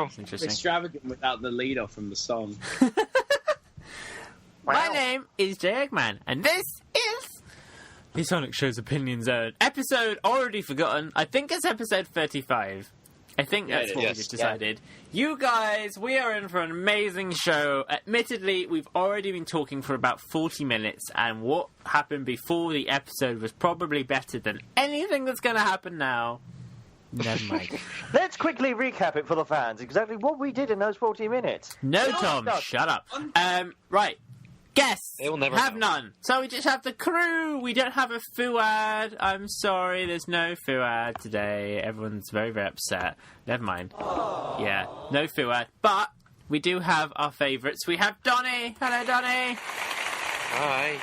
Oh, It's interesting. Extravagant without the leader from the song. My name is J Eggman, and this is the Sonic Show's Opinion Zone. Episode already forgotten. I think it's episode 35. I think that's what we just decided. Yeah. You guys, we are in for an amazing show. Admittedly, we've already been talking for about 40 minutes, and what happened before the episode was probably better than anything that's going to happen now. Never mind. Let's quickly recap it for the fans. Exactly what we did in those 40 minutes. No, Tom, shut up. Right. Guests they will never have know. none. So we just have the crew. We don't have a Fuad. I'm sorry, there's no Fuad today. Everyone's very, very upset. Never mind. Aww. Yeah, no Fuad. But we do have our favourites. We have Donnie. Hello, Donnie. Hi.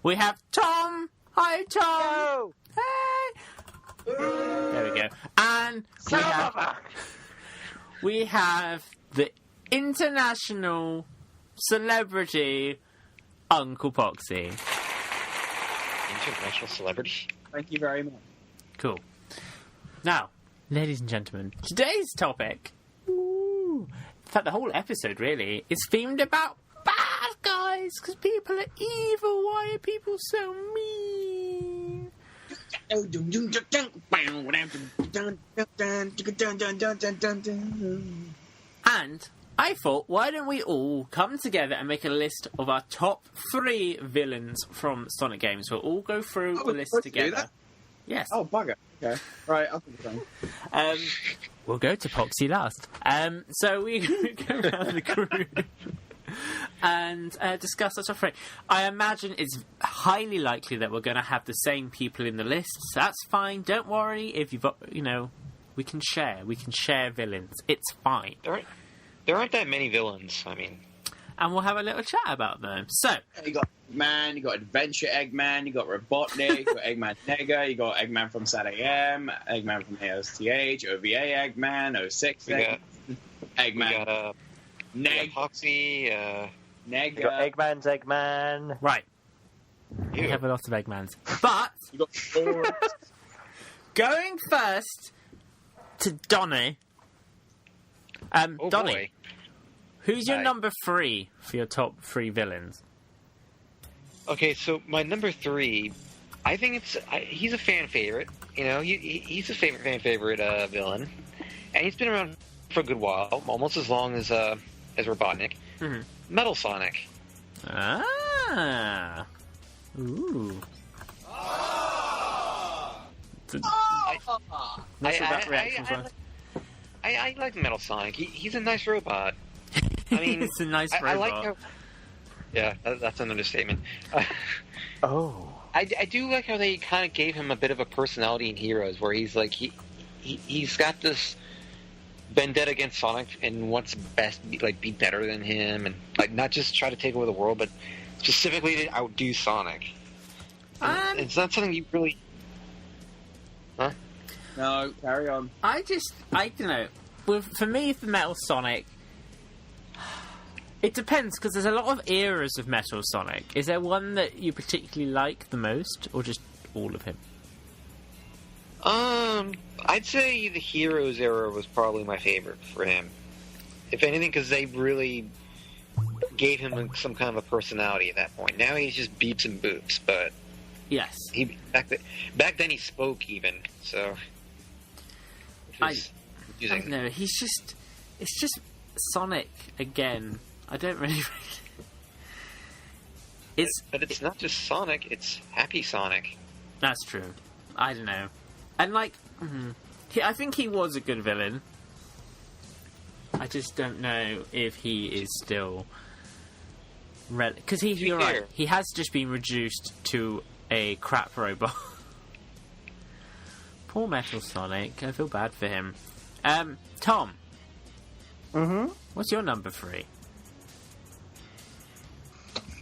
We have Tom. Hi, Tom. Hello. Hey. There we go. And we have the international celebrity Uncle Poxxy. International celebrity? Thank you very much. Cool. Now, ladies and gentlemen, today's topic, in fact the whole episode really, is themed about bad guys, because people are evil. Why are people so mean? And I thought, why don't we all come together and make a list of our top 3 villains from Sonic games? We'll all go through the list together. Yes. Oh, bugger. Okay. Right, I'll think of We'll go to Poxxy last. So we go around the group and discuss our top 3. I imagine it's highly likely that we're going to have the same people in the list. So that's fine. Don't worry. If you've got, we can share. We can share villains. It's fine. There aren't that many villains, I mean. And we'll have a little chat about them. So, you got Eggman, you got Adventure Eggman, you got Robotnik, you got Eggman Nega, you got Eggman from SatAM, Eggman from ASTH, OVA Eggman, 06 Eggman, Uncle Poxxy, Nega. You got Eggman's Eggman. Right. We have a lot of Eggmans. But, You got Boris. going first to Donnie. oh Donnie, boy. who's your Hi. number 3 for your top 3 villains? Okay, so my number 3, I think he's a fan favorite. He's a fan favorite villain, and he's been around for a good while, almost as long as Robotnik. Mm-hmm. Metal Sonic. Ah. Ooh. Not sure that reaction was. I like Metal Sonic. He's a nice robot. I mean, it's a nice robot. I like how... Yeah, that's an understatement. I do like how they kind of gave him a bit of a personality in Heroes, where he's like he's got this vendetta against Sonic and wants best be better than him, and not just try to take over the world, but specifically to outdo Sonic. It's not something you really. Huh? No, carry on. I don't know. For me, for Metal Sonic, it depends, because there's a lot of eras of Metal Sonic. Is there one that you particularly like the most, or just all of him? I'd say the Heroes era was probably my favorite for him. If anything, because they really gave him some kind of a personality at that point. Now he's just beeps and boops, but yes, back then he spoke even, so. I don't know. It's just Sonic again. I don't really. But it's not just Sonic. It's Happy Sonic. That's true. I don't know. And I think he was a good villain. I just don't know if he is still. Because you're right. He has just been reduced to a crap robot. Poor Metal Sonic. I feel bad for him. Tom. Mm-hmm. What's your number 3?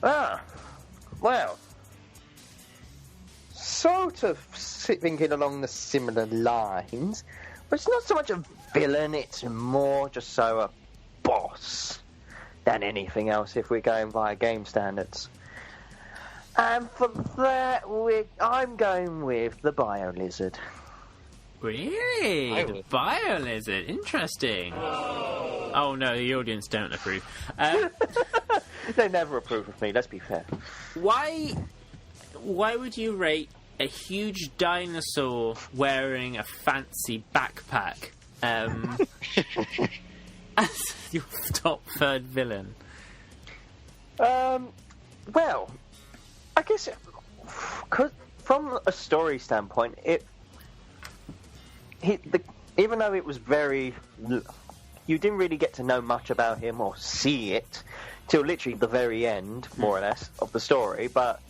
Well, sort of thinking along the similar lines, but it's not so much a villain, it's more just a boss than anything else if we're going via game standards. And for that, I'm going with the Bio Lizard. Really? The Bio-Lizard. Interesting. Oh no, the audience don't approve. They never approve of me, let's be fair. Why would you rate a huge dinosaur wearing a fancy backpack as your top third villain? Well, I guess from a story standpoint, even though it was very, you didn't really get to know much about him or see it till literally the very end, more or less, of the story. But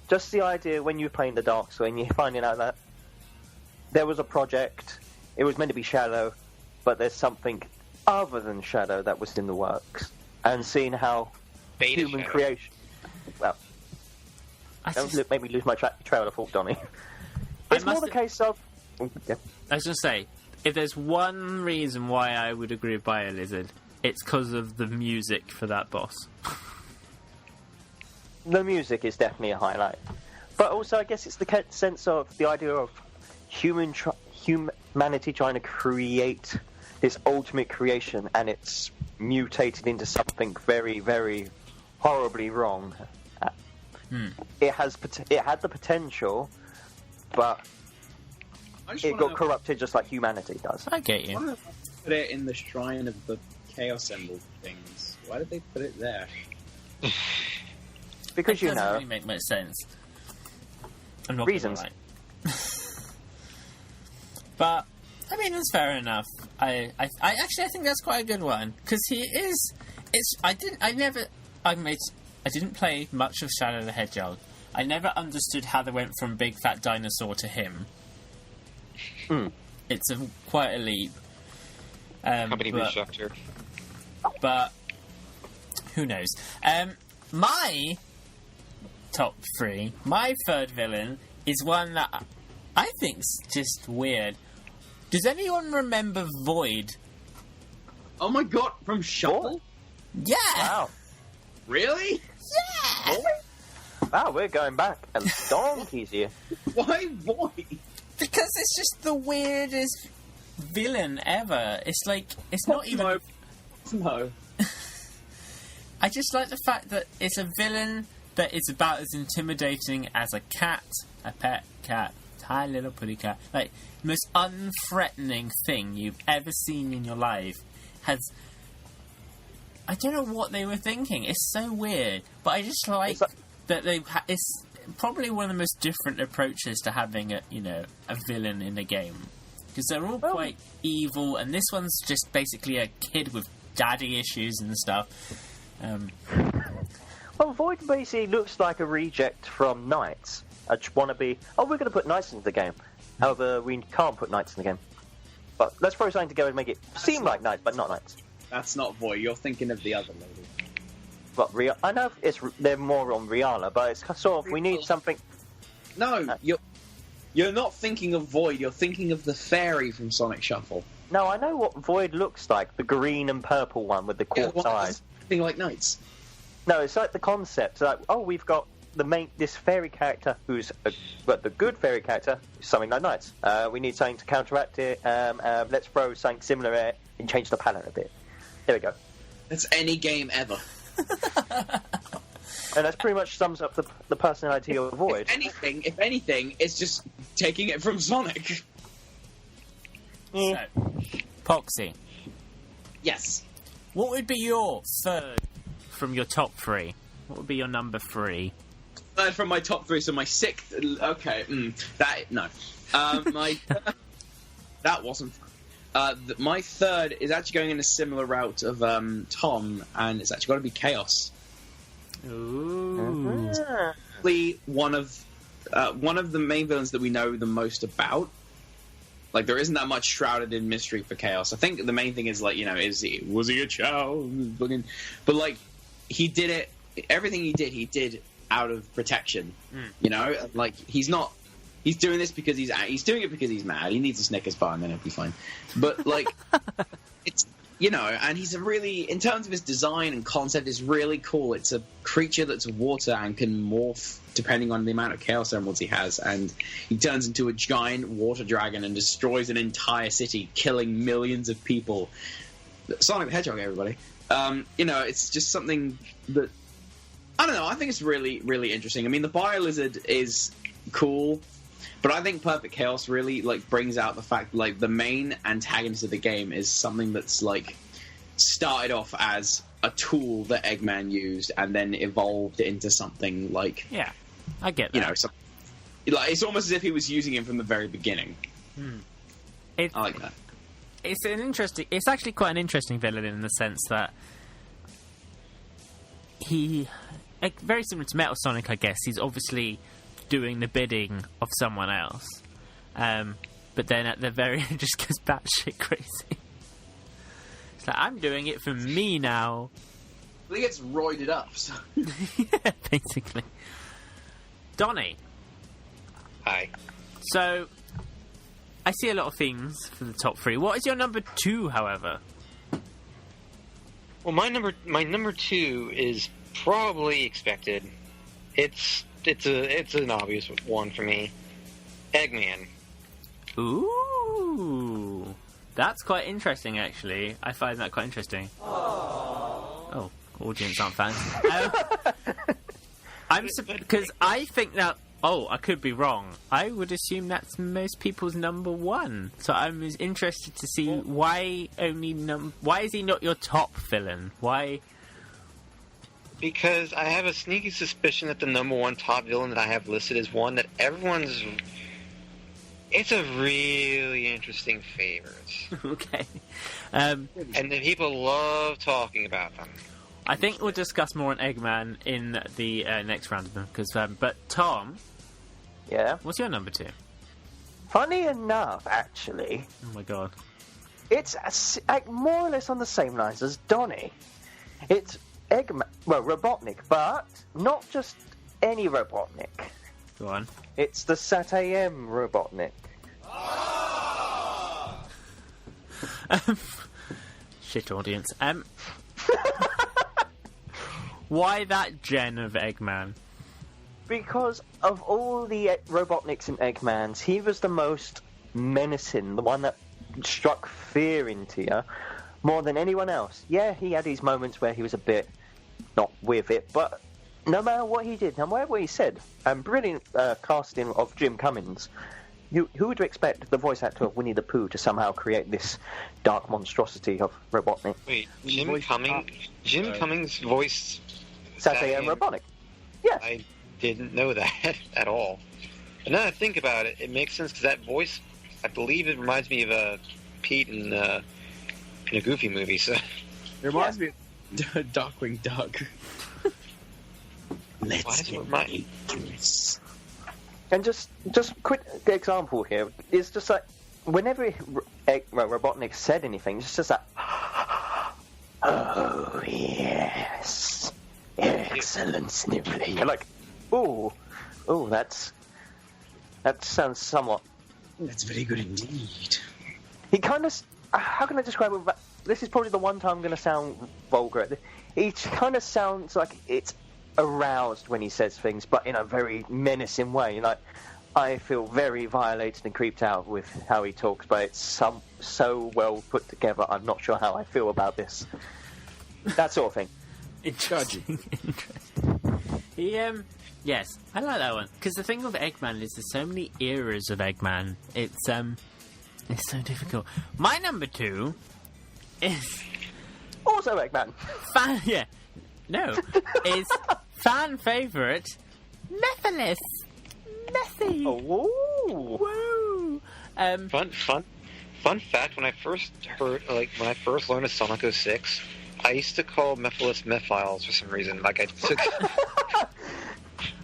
just the idea when you're playing the Dark Souls and you're finding out that there was a project, it was meant to be Shadow, but there's something other than Shadow that was in the works, and seeing how human creation. Well, don't make me lose my trail of thought, Donnie. It's more the case of. Yeah. I was going to say, if there's one reason why I would agree with Bio-Lizard, it's because of the music for that boss. The music is definitely a highlight. But also, I guess it's the sense of the idea of humanity trying to create this ultimate creation, and it's mutated into something very, very horribly wrong. It had the potential, but it got corrupted just like humanity does. I get you. Why did they put it in the shrine of the Chaos Emerald things? Why did they put it there? Because it doesn't really make much sense. I'm not reasons. But I mean, that's fair enough. I actually think that's quite a good one because he is. I didn't play much of Shadow the Hedgehog. I never understood how they went from big fat dinosaur to him. It's quite a leap. Company restructure. But who knows? My top three, my third villain is one that I think's just weird. Does anyone remember Void? Oh my god, from Shuffle? Yeah! Wow. Really? Yeah! Wow, we're going back a donkeys here. Why Void? Because it's just the weirdest villain ever. It's like, it's not even... No. I just like the fact that it's a villain that is about as intimidating as a cat, a pet cat, tiny little pretty cat. Like, the most unthreatening thing you've ever seen in your life has... I don't know what they were thinking. It's so weird. But I just like that it's probably one of the most different approaches to having a villain in a game. Because they're all quite evil, and this one's just basically a kid with daddy issues and stuff. Well, Void basically looks like a reject from Knights. I just want to be... we're going to put Knights into the game. However, we can't put Knights in the game. But let's throw something together and make it seem like Knights, but not Knights. That's not Void. You're thinking of the other lady. What, I know they're more on Rihanna, but it's sort of... We need something... No, you're not thinking of Void. You're thinking of the fairy from Sonic Shuffle. No, I know what Void looks like. The green and purple one with the quartz eyes. Something like Knights. No, it's like the concept. Like, we've got this fairy character who's the good fairy character, something like Knights. We need something to counteract it. Let's throw something similar at it and change the palette a bit. There we go. That's any game ever. And that pretty much sums up the personality of Void. If anything, it's just taking it from Sonic. So, Poxxy. Yes. What would be your third from your top three? What would be your number 3? Third from my top 3, so my 6th... Okay, no. That wasn't fun. My third is actually going in a similar route of Tom, and it's actually got to be Chaos. Ooh. One of the main villains that we know the most about. Like, there isn't that much shrouded in mystery for Chaos. I think the main thing is, like, was he a child? But, like, he did it, everything he did out of protection. Like, he's doing this because he's doing it because he's mad. He needs a Snickers bar and then it'll be fine. But, like, it's and he's a really, in terms of his design and concept, is really cool. It's a creature that's water and can morph depending on the amount of Chaos Emeralds he has, and he turns into a giant water dragon and destroys an entire city, killing millions of people. Sonic the Hedgehog, everybody. It's just something that, I don't know, I think it's really, really interesting. I mean, the Bio Lizard is cool, but I think Perfect Chaos really brings out the fact the main antagonist of the game is something that's started off as a tool that Eggman used and then evolved into something yeah, I get that. It's almost as if he was using him from the very beginning. I like that. It's actually quite an interesting villain in the sense that he, very similar to Metal Sonic, I guess. He's obviously doing the bidding of someone else, but then at the very end just goes batshit crazy. It's like, I'm doing it for me now. Well, he gets roided up. So. Yeah, basically. Donnie. Hi. So, I see a lot of themes for the top 3. What is your number 2, however? Well, my number 2 is probably expected. It's an obvious one for me. Eggman. Ooh, that's quite interesting. Actually, I find that quite interesting. Oh, audience aren't fans. Because I think that. Oh, I could be wrong. I would assume that's most people's number 1. So I'm interested to see why is he not your top villain? Why? Because I have a sneaky suspicion that the number 1 top villain that I have listed is one that it's a really interesting favorite. Okay. And the people love talking about them. I think we'll discuss more on Eggman in the next round of them. But Tom... Yeah? What's your number 2? Funny enough, actually... Oh my god. It's more or less on the same lines as Donnie. It's Eggman... Well, Robotnik, but not just any Robotnik. Go on. It's the Sat-AM Robotnik. Shit audience. Why that gen of Eggman? Because of all the Robotniks and Eggmans, he was the most menacing, the one that struck fear into you more than anyone else. Yeah, he had these moments where he was a bit not with it, but no matter what he did, no matter what he said, brilliant casting of Jim Cummings. Who would you expect the voice actor of Winnie the Pooh to somehow create this dark monstrosity of Robotnik? Wait, Jim Cummings voiced Sat-AM Robotnik. Yes. I didn't know that at all. But now that I think about it, it makes sense because that voice, I believe it reminds me of Pete in a Goofy movie. So it reminds me of Darkwing Duck. Let's get dangerous. And just quick example here is just like whenever Robotnik said anything, it's just like, oh yes, excellent sniveling. You're like, oh, that sounds somewhat. That's very good indeed. He kind of, how can I describe it? This is probably the one time I'm going to sound vulgar. He kind of sounds like it's aroused when he says things, but in a very menacing way. Like, I feel very violated and creeped out with how he talks, but it's so well put together. I'm not sure how I feel about this. That sort of thing. Interesting. Yes, I like that one because the thing with Eggman is there's so many eras of Eggman. It's so difficult. My number 2 is also Eggman. Is fan favorite Mephiles. Messy. Oh, woo! Fun fact: when I first learned of Sonic 06, I used to call Mephiles Mephiles for some reason. Like I took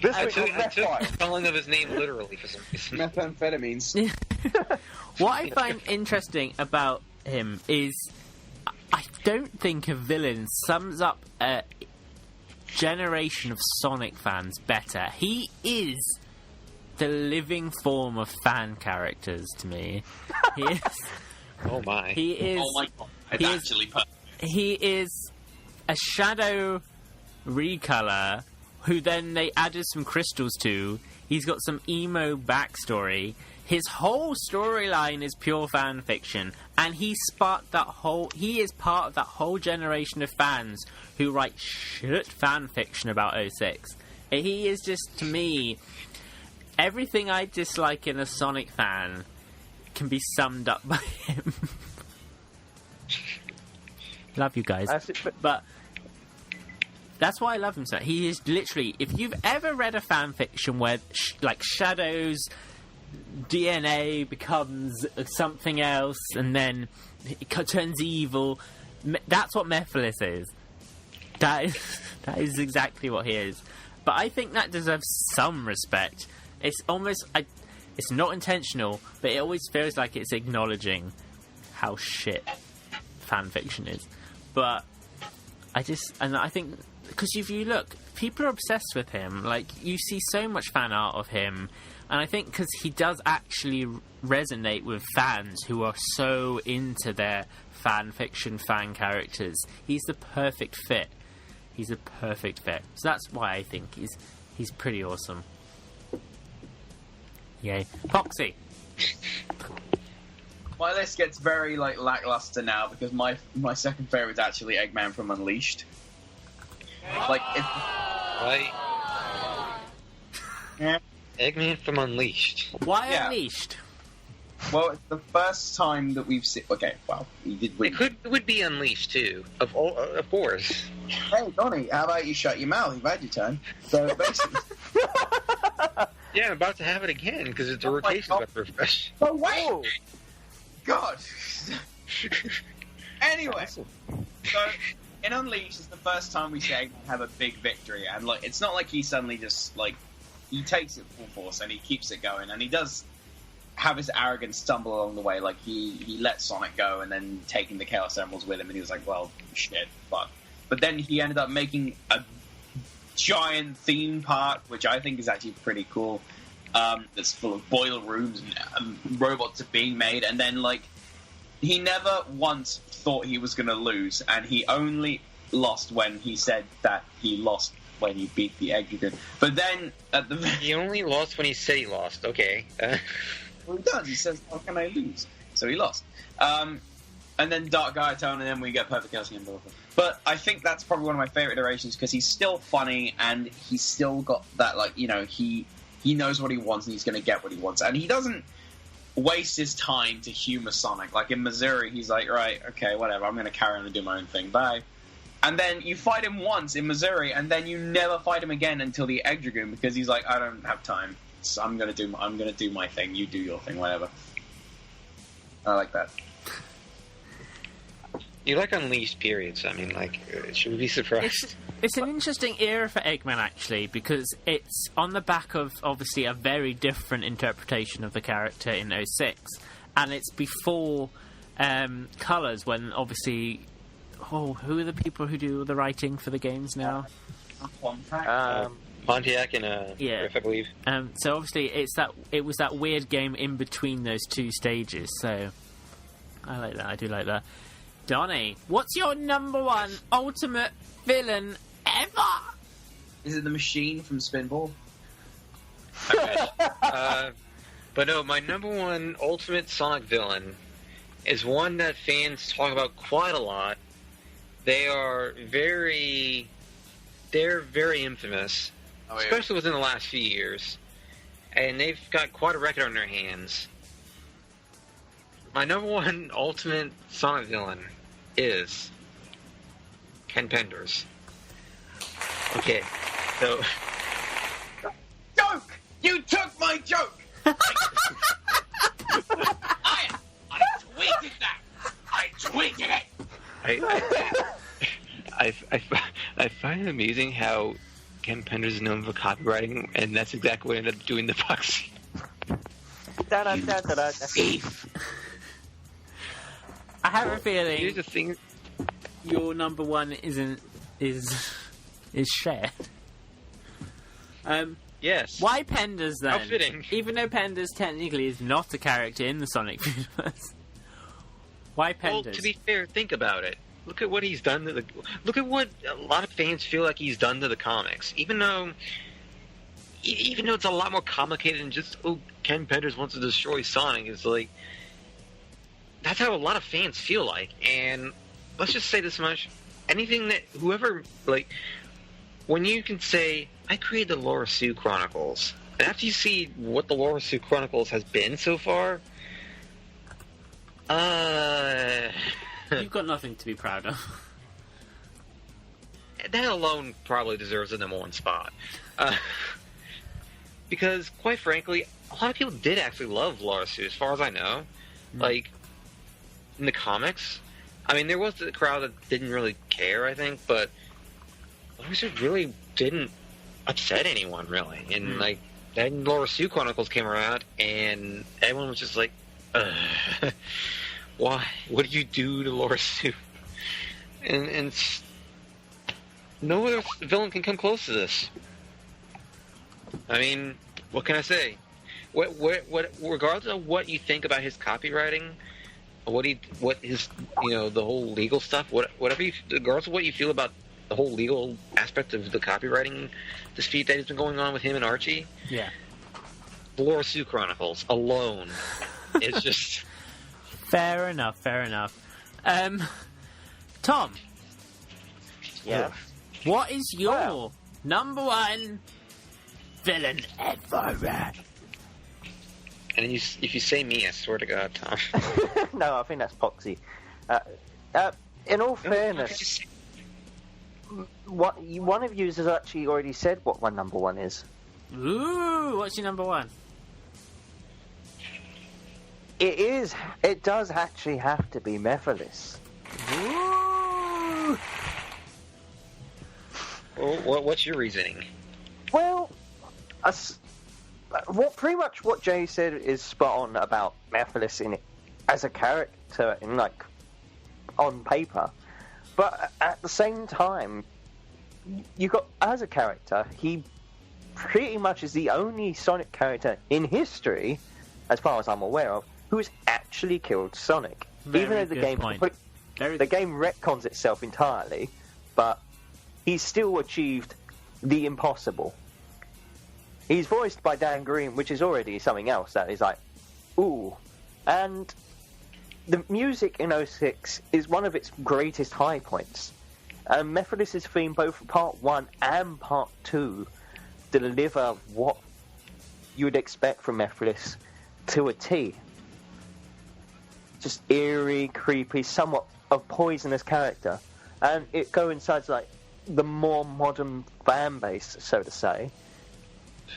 the spelling of his name literally for some reason. Methamphetamines. What I find interesting about him is I don't think a villain sums up a generation of Sonic fans better. He is the living form of fan characters to me. He is. Oh my. He is. Oh my God. He is a shadow recolor who then they added some crystals to. He's got some emo backstory. His whole storyline is pure fan fiction, and he is part of that whole generation of fans who write shit fan fiction about 06. He is just, to me, everything I dislike in a Sonic fan can be summed up by him. Love you guys. But that's why I love him so. He is literally, if you've ever read a fan fiction where like Shadow's DNA becomes something else and then it turns evil, that's what Mephiles is. That is exactly what he is. But I think that deserves some respect. It's almost, it's not intentional, but it always feels like it's acknowledging how shit fan fiction is. But I think, because if you look, people are obsessed with him. Like, you see so much fan art of him, and I think because he does actually resonate with fans who are so into their fan fiction, fan characters. He's the perfect fit. He's a perfect fit. So that's why I think he's pretty awesome. Yay. Poxxy. My list gets very lackluster now because my second favorite is actually Eggman from Unleashed. Right. Yeah. Eggman from Unleashed. Why Unleashed? Well, it's the first time that we've seen. Okay, well, we did win. It would be Unleashed too, of course. Hey, Donnie, how about you shut your mouth? You've had your turn. So basically. Yeah, I'm about to have it again because it's a rotation about to refresh. Oh wait! Oh. God. Anyway, so in Unleashed, it's the first time we see Eggman have a big victory, and it's not like he suddenly just he takes it full force and he keeps it going, and he does have his arrogance stumble along the way. Like he let Sonic go and then taking the Chaos Emeralds with him, and he was like, "Well, shit, fuck." But then he ended up making a giant theme park, which I think is actually pretty cool. That's full of boiler rooms and robots are being made, and then he never once thought he was going to lose, and he only lost when he said that he lost when he beat the Hedgehog. But then he only lost when he said he lost. Okay. Well, he does. He says, "How can I lose?" So he lost. And then Dark Gaia Tone, and then we get Perfect Chaos again. But I think that's probably one of my favorite iterations because he's still funny and he's still got that he knows what he wants and he's going to get what he wants, and he doesn't waste his time to humor Sonic. Like in Missouri, he's like, right, okay, whatever, I'm going to carry on and do my own thing, bye. And then you fight him once in Missouri, and then you never fight him again until the Egg Dragoon because he's like, I don't have time, so I'm going to do my thing, you do your thing, whatever. I like that. You like Unleashed periods. I mean, should we be surprised? It's an interesting era for Eggman, actually, because it's on the back of, obviously, a very different interpretation of the character in 06. And it's before Colours, when, obviously... Oh, who are the people who do the writing for the games now? Pontiac and Griff, I believe. So, obviously, it was that weird game in between those two stages, so... I like that, I do like that. Donnie, what's your number one ultimate villain ever? Is it the machine from Spinball? Okay. But no, my number one ultimate Sonic villain is one that fans talk about quite a lot. They're very infamous, especially within the last few years, and they've got quite a record on their hands. My number one ultimate Sonic villain is Ken Penders. Okay, so... Joke! You took my joke! I tweeted that! I tweeted it! I find it amazing how Ken Penders is known for copywriting, and that's exactly what ended up doing the Poxxy. Thief! I have a feeling Here's the thing. your number one is shared. Yes. Why Penders then? How fitting. Even though Penders technically is not a character in the Sonic universe, Why Penders? Well, to be fair, think about it. Look at what he's done to look at what a lot of fans feel like he's done to the comics. Even though it's a lot more complicated than just, Ken Penders wants to destroy Sonic. It's like, that's how a lot of fans feel like. And let's just say this much. Anything that, whoever, like, when you can say, I created the Laura Sue Chronicles, and after you see what the Laura Sue Chronicles has been so far, you've got nothing to be proud of. That alone probably deserves the number one spot. Because, quite frankly, a lot of people did actually love Laura Sue, as far as I know. Like, in the comics. I mean, there was the crowd that didn't really care, I think, but Laura Sue really didn't upset anyone, really. And, like, then Laura Sue Chronicles came around, and everyone was just like, why? What did you do to Laura Sue? And no other villain can come close to this. I mean, what can I say? What regardless of what you think about his copywriting, what his, the whole legal stuff, regardless of what you feel about the whole legal aspect of the copywriting dispute that has been going on with him and Archie. Yeah. The Laura Sue Chronicles alone is just... Fair enough. Tom. Yeah. What is your number one villain ever? And if you say me, I swear to God, Tom. No, I think that's Poxxy. In all fairness, one of you has actually already said what my number one is. Ooh, what's your number one? It does actually have to be Mephiles. Ooh. Well, what's your reasoning? Well, pretty much what Jay said is spot on about Mephiles in it as a character in on paper, but at the same time, you got as a character, he pretty much is the only Sonic character in history, as far as I'm aware of, who has actually killed Sonic. Even though the game retcons itself entirely, but he's still achieved the impossible. He's voiced by Dan Green, which is already something else that is like, ooh. And the music in 06 is one of its greatest high points. And Mephiles' theme, both Part 1 and Part 2, deliver what you would expect from Mephiles to a T. Just eerie, creepy, somewhat a poisonous character. And it coincides the more modern fan base, so to say.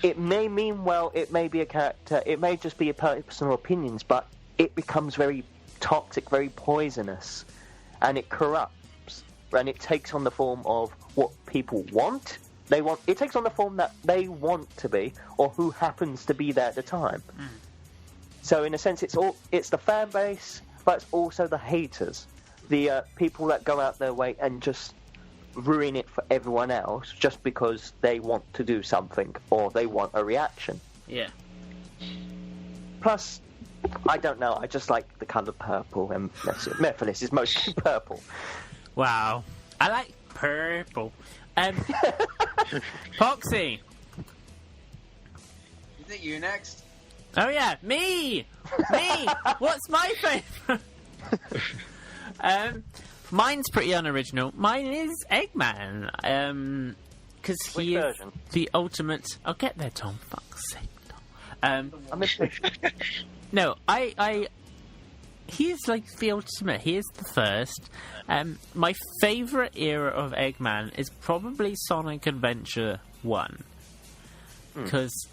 It may mean well, it may be a character, it may just be a personal opinions, but it becomes very toxic, very poisonous, and it corrupts, and it takes on the form of what people want. It takes on the form that they want to be, or who happens to be there at the time. So in a sense, it's the fan base, but it's also the haters, the people that go out their way and just ruin it for everyone else just because they want to do something or they want a reaction. Yeah. Plus, I don't know, I just like the colour purple, and Mephiles is mostly purple. Wow. I like purple. Poxxy. Is it you next? Oh yeah, me! What's my favourite? Mine's pretty unoriginal. Mine is Eggman. Because he is the ultimate... I'll get there, Tom. Fuck's sake, Tom. No, he's like the ultimate. He is the first. My favourite era of Eggman is probably Sonic Adventure 1. Because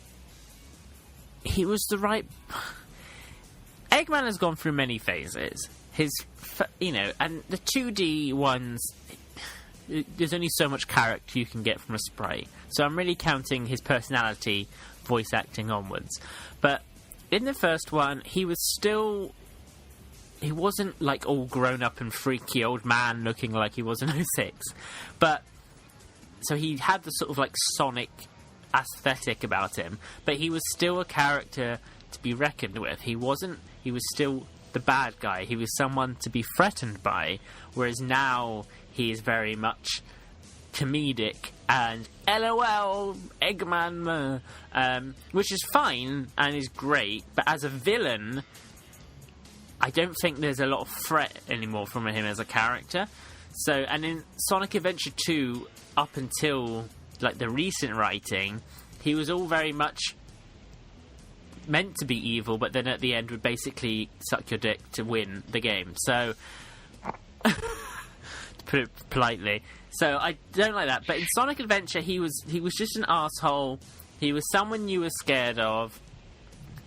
he was the right... Eggman has gone through many phases. And the 2D ones, there's only so much character you can get from a sprite. So I'm really counting his personality, voice acting onwards. But in the first one, he wasn't like all grown up and freaky old man looking like he was in 06. But, so he had the sort of like Sonic aesthetic about him, but he was still a character to be reckoned with. He was still the bad guy. He was someone to be threatened by, whereas now he is very much comedic and LOL, Eggman, which is fine and is great, but as a villain, I don't think there's a lot of threat anymore from him as a character. So, and in Sonic Adventure 2, up until like the recent writing, he was all very much meant to be evil, but then at the end would basically suck your dick to win the game. So, to put it politely. So I don't like that. But in Sonic Adventure, he was just an asshole. He was someone you were scared of,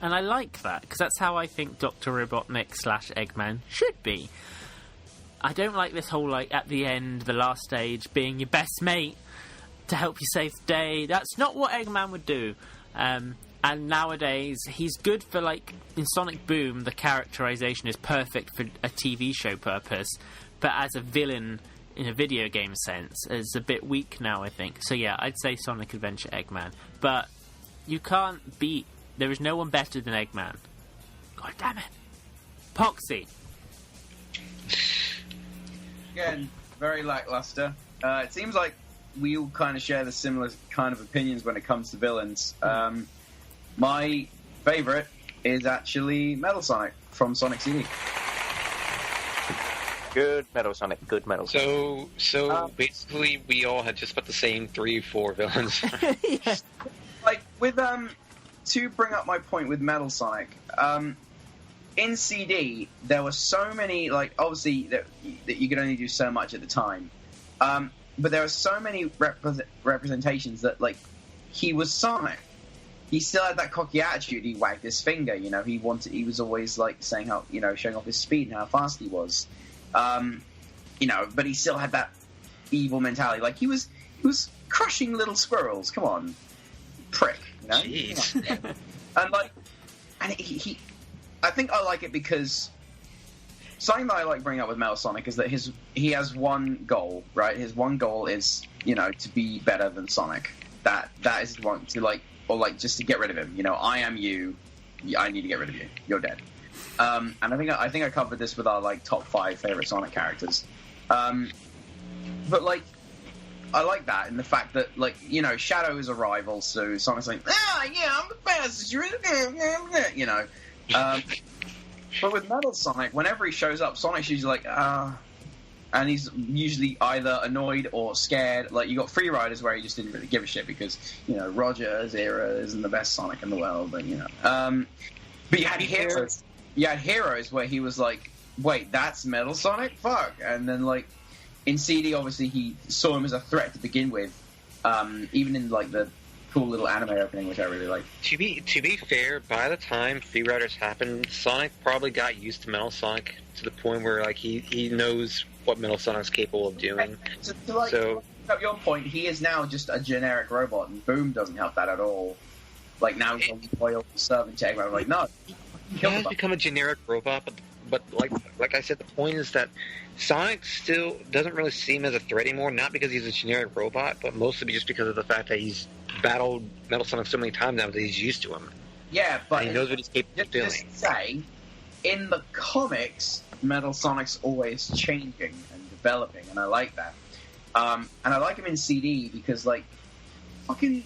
and I like that because that's how I think Dr. Robotnik / Eggman should be. I don't like this whole like at the end, the last stage, being your best mate to help you save the day. That's not what Eggman would do. And nowadays, he's good for like in Sonic Boom, the characterization is perfect for a TV show purpose, but as a villain in a video game sense is a bit weak now, I think. So yeah, I'd say Sonic Adventure Eggman. But you can't beat... There is no one better than Eggman. God damn it. Poxxy. Again, very lackluster. It seems like we all kind of share the similar kind of opinions when it comes to villains. My favourite is actually Metal Sonic from Sonic CD. Good Metal Sonic, good Metal Sonic. So basically, we all had just about the same 3-4 villains. Yeah. Like, with, to bring up my point with Metal Sonic, in CD, there were so many, like, obviously, that you could only do so much at the time. But there were so many representations that, like, he was Sonic. He still had that cocky attitude. He wagged his finger, you know. He was always, like, saying how, you know, showing off his speed and how fast he was. You know, but he still had that evil mentality. Like, he was crushing little squirrels. Come on, prick. You know? Jeez. And he I think I like it because something that I like bringing up with Metal Sonic is that he has one goal, right? His one goal is, you know, to be better than Sonic. That is one to like, or like just to get rid of him. You know, I am you. I need to get rid of you. You're dead. And I think I covered this with our like top 5 favorite Sonic characters. But like, I like that in the fact that, like, you know, Shadow is a rival, so Sonic's like, yeah, I'm the fastest, you know. But with Metal Sonic, whenever he shows up, Sonic's usually like, and he's usually either annoyed or scared. Like, you got Free Riders where he just didn't really give a shit because, you know, Roger's era isn't the best Sonic in the world, but, you know. But you had Heroes. You had Heroes where he was like, wait, that's Metal Sonic? Fuck. And then, like, in CD, obviously, he saw him as a threat to begin with. Even in, like, the cool little anime opening, which I really like. To be fair, by the time Free Riders happened, Sonic probably got used to Metal Sonic to the point where, like, he knows what Metal Sonic's capable of doing. To up your point, he is now just a generic robot, and Boom doesn't help that at all. Like, now he's a loyal servant to Eggman. I'm like, no. He has become a generic robot, but like I said, the point is that Sonic still doesn't really see him as a threat anymore, not because he's a generic robot, but mostly just because of the fact that he's battled Metal Sonic so many times now that he's used to him. Yeah, but... And he knows what he's capable of doing. Just say, in the comics, Metal Sonic's always changing and developing, and I like that. And I like him in CD because, like, fucking...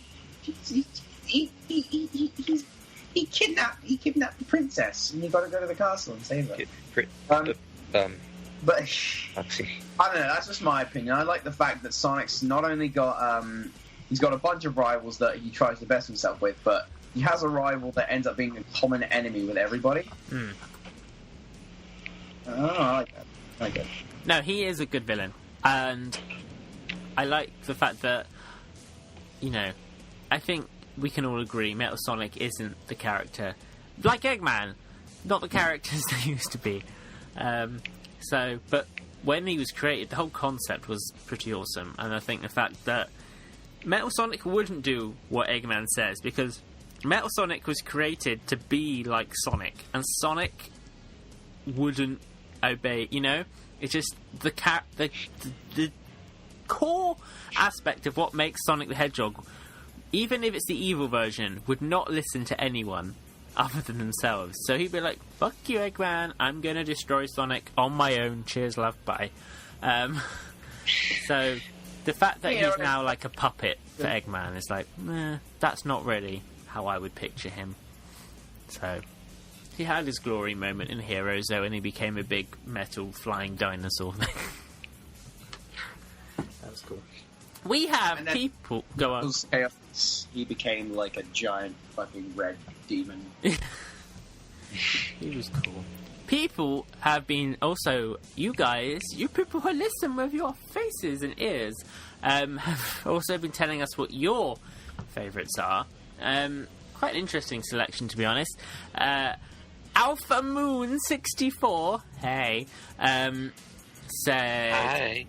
He kidnapped the princess, and you got to go to the castle and save her. But Poxxy. I don't know. That's just my opinion. I like the fact that Sonic's not only got he's got a bunch of rivals that he tries to best himself with, but he has a rival that ends up being a common enemy with everybody. I like that. No, he is a good villain, and I like the fact that, you know, I think we can all agree Metal Sonic isn't the character, like Eggman, not the characters they used to be. But when he was created, the whole concept was pretty awesome, and I think the fact that Metal Sonic wouldn't do what Eggman says, because Metal Sonic was created to be like Sonic, and Sonic wouldn't obey, you know? It's just the core aspect of what makes Sonic the Hedgehog, even if it's the evil version, would not listen to anyone. other than themselves. So he'd be like, fuck you, Eggman, I'm going to destroy Sonic on my own. Cheers, love, bye. So the fact that he's now like a puppet for Eggman is like, that's not really how I would picture him. So he had his glory moment in Heroes, though, and he became a big metal flying dinosaur thing. That was cool. We have people... Go on. He became like a giant fucking red demon. He was cool. People have been also... You guys, you people who listen with your faces and ears, have also been telling us what your favourites are. Quite an interesting selection, to be honest. Alpha Moon 64, hey, said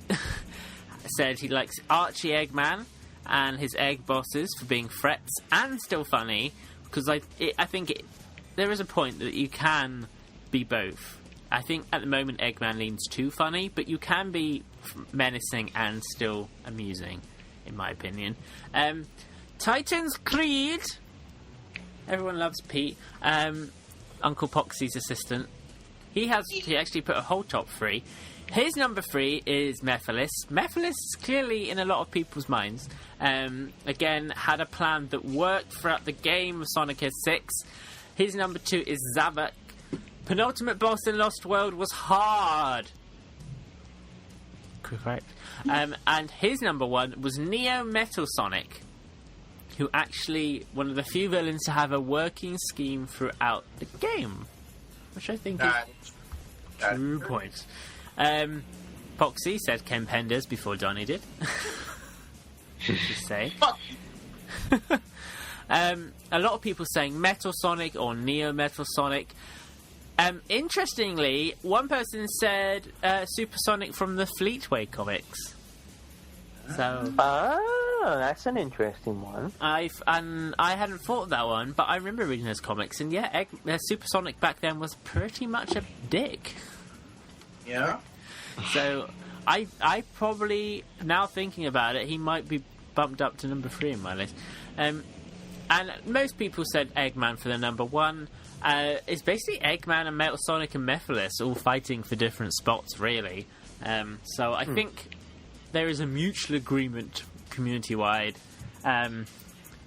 said he likes Archie Eggman and his egg bosses for being threats and still funny, because I think there is a point that you can be both. I think at the moment Eggman leans too funny, but you can be menacing and still amusing, in my opinion. Titans Creed. Everyone loves Pete. Uncle Poxxy's assistant. He actually put a whole top 3. His number 3 is Mephiles. Mephiles is clearly in a lot of people's minds. Again, had a plan that worked throughout the game of Sonic S6. His number 2 is Zavok. Penultimate boss in Lost World was hard. Correct. And his number 1 was Neo Metal Sonic, who actually one of the few villains to have a working scheme throughout the game, which I think is 2 points. Poxxy said Ken Penders before Donnie did. Just say. A lot of people saying Metal Sonic or Neo Metal Sonic. Interestingly, one person said Supersonic from the Fleetway comics. So. Oh, that's an interesting one. I hadn't thought of that one, but I remember reading those comics, and yeah, Supersonic back then was pretty much a dick. Yeah. So I probably, now thinking about it, he might be bumped up to number 3 in my list. And most people said Eggman for the number 1. It's basically Eggman and Metal Sonic and Mephiles all fighting for different spots, really. So I think there is a mutual agreement community-wide.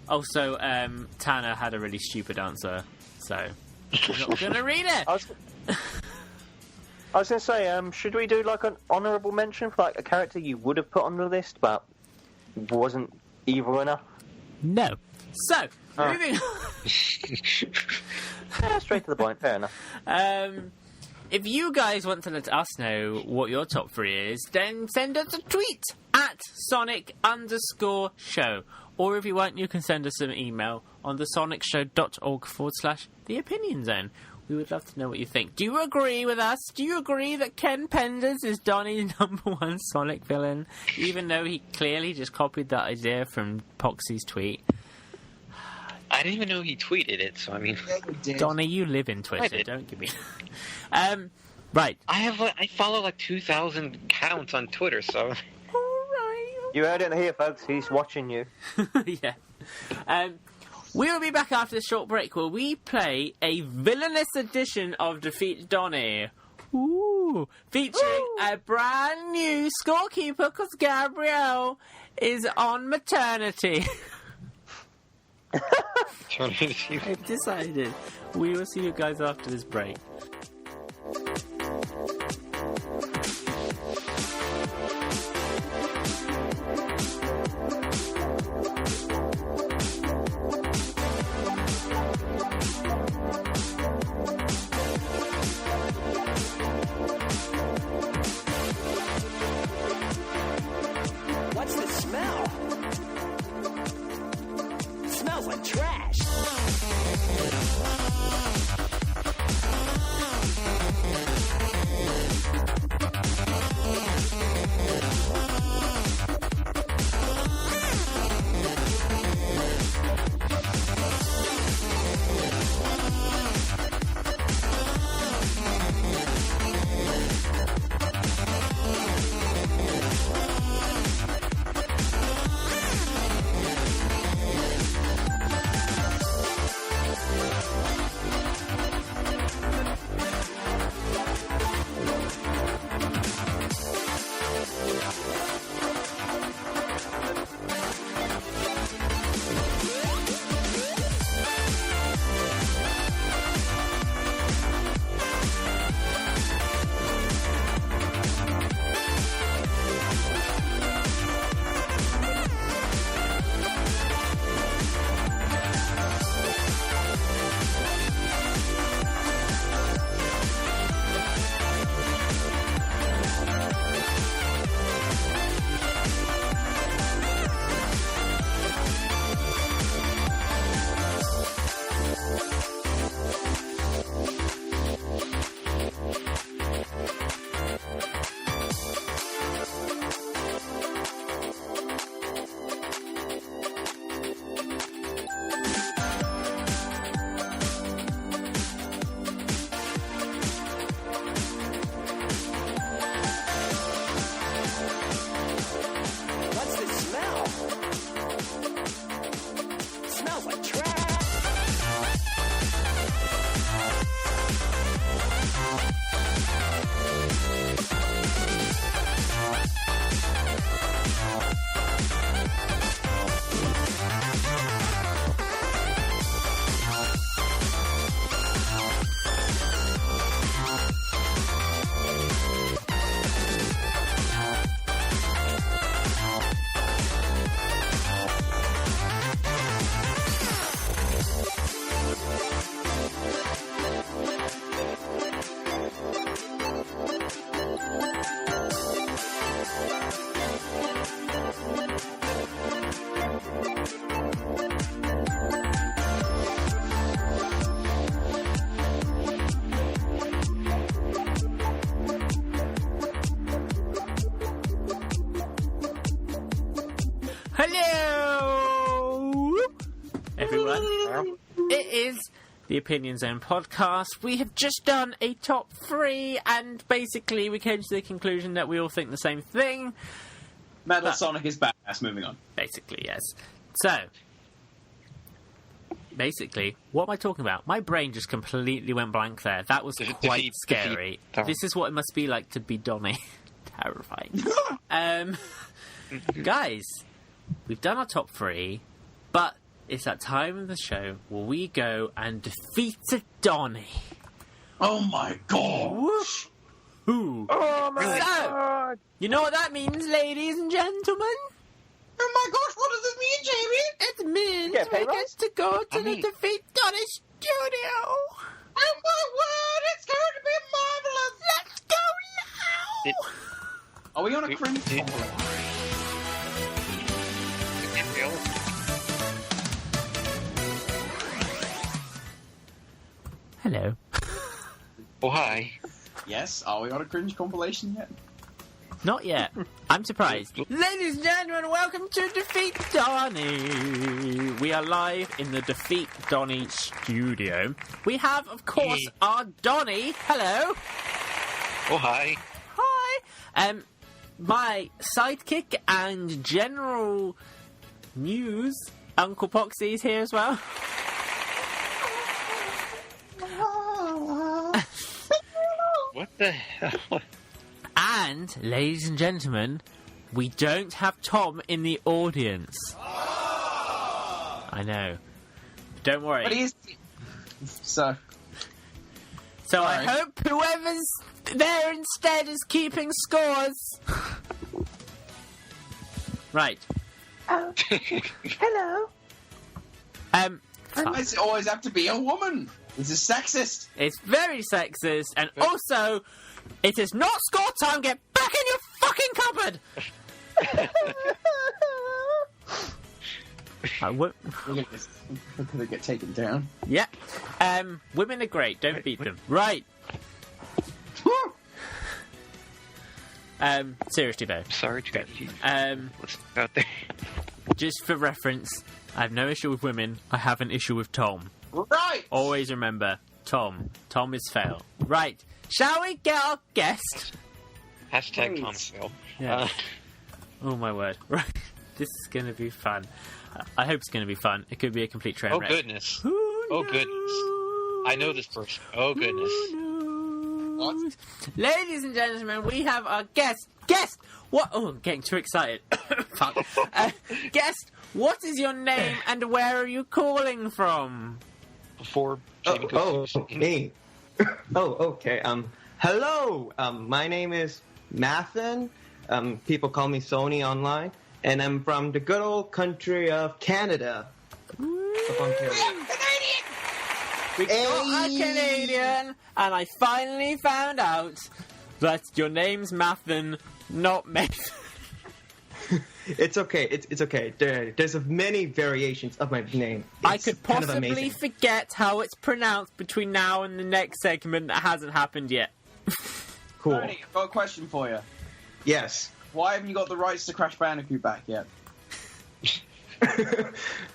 Also, Tanner had a really stupid answer, so I'm not going to read it. I was going to say, should we do like an honourable mention for like a character you would have put on the list but wasn't evil enough? No. So, moving on. Yeah, straight to the point, fair enough. If you guys want to let us know what your top 3 is, then send us a tweet at Sonic_show. Or if you want, you can send us an email on thesonicshow.org/theopinionzone. We would love to know what you think. Do you agree with us? Do you agree that Ken Penders is Donnie's number 1 Sonic villain, even though he clearly just copied that idea from Poxxy's tweet? I didn't even know he tweeted it, so I mean... Donnie, you live in Twitter, don't give me... right. I follow like 2,000 accounts on Twitter, so... Alright. You heard it here, folks. He's watching you. Yeah. We'll be back after this short break where we play a villainous edition of Defeat Donnie. Ooh. Featuring a brand new scorekeeper because Gabrielle is on maternity. I've decided. We will see you guys after this break. What's the smell? It smells like trash. everyone. It is the Opinion Zone podcast. We have just done a top 3, and basically we came to the conclusion that we all think the same thing. Metal Sonic is badass. Moving on. Basically, yes. So, basically, what am I talking about? My brain just completely went blank there. That was quite scary. This is what it must be like to be Donnie. Terrifying. Guys, we've done our top 3, but it's that time of the show where we go and defeat Donnie. Oh my god! Woof. Ooh. Oh my god! You know what that means, ladies and gentlemen? Oh my gosh, what does this mean, Jamie? It means we get to go to the Defeat Donnie studio. Oh my word, it's going to be marvelous! Let's go now! Are we on a cringe? Hello. Oh, hi. Yes, are we on a cringe compilation yet? Not yet. I'm surprised. Ladies and gentlemen, welcome to Defeat Donnie. We are live in the Defeat Donnie studio. We have, of course, our Donnie. Hello. Oh, hi. Hi. My sidekick and general news, Uncle Poxxy, is here as well. What the hell? And, ladies and gentlemen, we don't have Tom in the audience. I know. Don't worry. But he's... So I hope whoever's there instead is keeping scores. Right. Oh. Hello. Why does it always have to be a woman? This is sexist. It's very sexist, and also, it is not score time. Get back in your fucking cupboard. We're gonna get taken down. Yeah. Women are great. Don't beat them. Right. Seriously though. Sorry to get you. What's out there? Just for reference, I have no issue with women. I have an issue with Tom. Right. Always remember, Tom. Tom is fail. Right. Shall we get our guest? Hashtag Tom fail. Yeah. Oh my word. Right. This is going to be fun. I hope it's going to be fun. It could be a complete train wreck. Goodness. Who goodness. I know this person. Oh goodness. What? Ladies and gentlemen, we have our guest. Guest! What? Oh, I'm getting too excited. Fuck. Guest, what is your name and where are you calling from? Before Jamie me. Okay. Hello. My name is Mathen. People call me Sony online, and I'm from the good old country of Canada. We got a Canadian, and I finally found out that your name's Mathen, not Mason. It's okay. It's okay. There's many variations of my name. I could possibly forget how it's pronounced between now and the next segment that hasn't happened yet. Cool. Tony, I've got a question for you. Yes. Why haven't you got the rights to Crash Bandicoot back yet?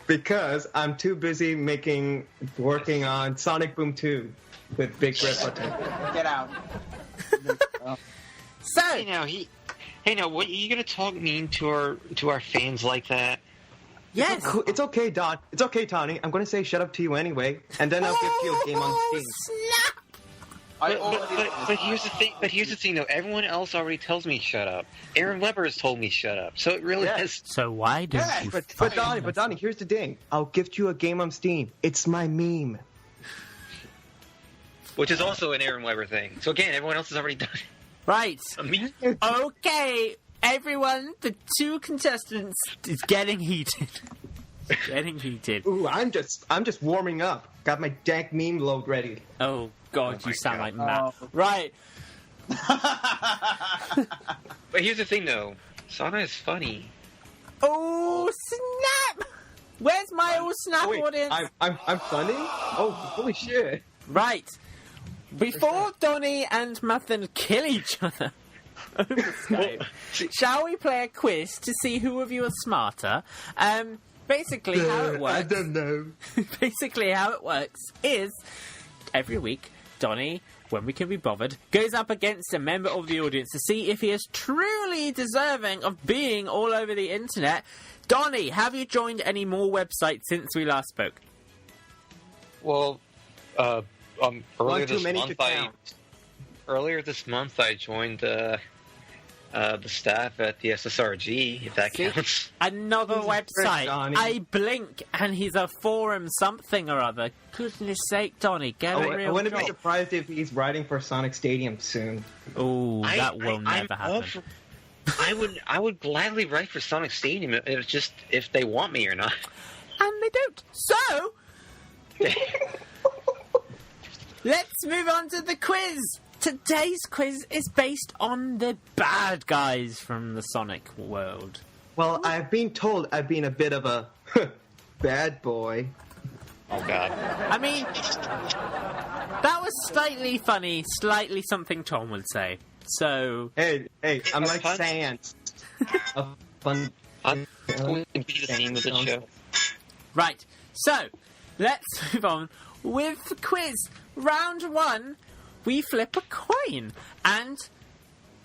Because I'm too busy working on Sonic Boom 2 with Big Red Button. Get out. So, Hey, now, what, are you gonna talk mean to our fans like that? yes. It's okay, Don. It's okay, Tony. I'm going to say shut up to you anyway, and then I'll give you a game on Steam. Snap! But here's the thing. But here's the thing, though. Everyone else already tells me shut up. Aaron Weber has told me shut up. So it really is. So why don't you? But Donnie, here's the thing. I'll gift you a game on Steam. It's my meme. Which is also an Aaron Weber thing. So again, everyone else has already done it. Right. Me? Okay, everyone. The two contestants is getting heated. Getting heated. Ooh, I'm just warming up. Got my dank meme load ready. Oh God, you sound like Matt. Oh. Right. But here's the thing, though. Sana is funny. Oh snap! Where's my old snap audience? I'm funny? Oh, holy shit. Right. Before Donnie and Mathen kill each other over Skype, shall we play a quiz to see who of you are smarter? basically how it works... I don't know. Basically how it works is, every week, Donnie, when we can be bothered, goes up against a member of the audience to see if he is truly deserving of being all over the internet. Donnie, have you joined any more websites since we last spoke? Well, earlier this month I joined the staff at the SSRG, if that counts. Another website. I blink and he's a forum something or other. Goodness sake, Donnie, get a real job. I wouldn't be surprised if he's writing for Sonic Stadium soon. Oh, that will never happen. I would gladly write for Sonic Stadium if they want me or not. And they don't. So, let's move on to the quiz. Today's quiz is based on the bad guys from the Sonic world. Well, I've been told I've been a bit of a bad boy. Oh, God. I mean, that was slightly funny, slightly something Tom would say. So... Hey, I'm like sand. Fun. I'm going to be the theme of the show. Right, so, let's move on with the quiz. Round 1, we flip a coin. And,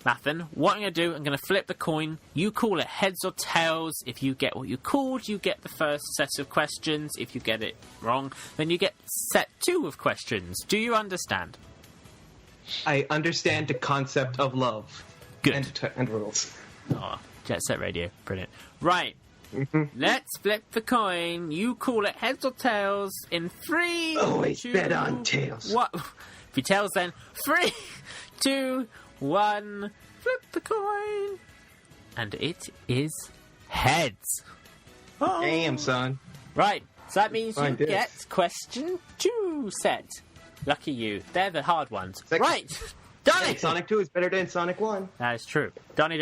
Mathen, what I'm going to do, I'm going to flip the coin. You call it heads or tails. If you get what you called, you get the first set of questions. If you get it wrong, then you get set 2 of questions. Do you understand? I understand the concept of love. Good. And rules. Oh, Jet Set Radio. Brilliant. Right. Let's flip the coin. You call it heads or tails in 3, Always 2... bet on tails. What? If you tails, then 3, 2, 1. Flip the coin. And it is heads. Oh. Damn, son. Right. So that means you this. get question 2 set. Lucky you. They're the hard ones. Right. Donnie! Sonic 2 is better than Sonic 1. That is true. Donnie.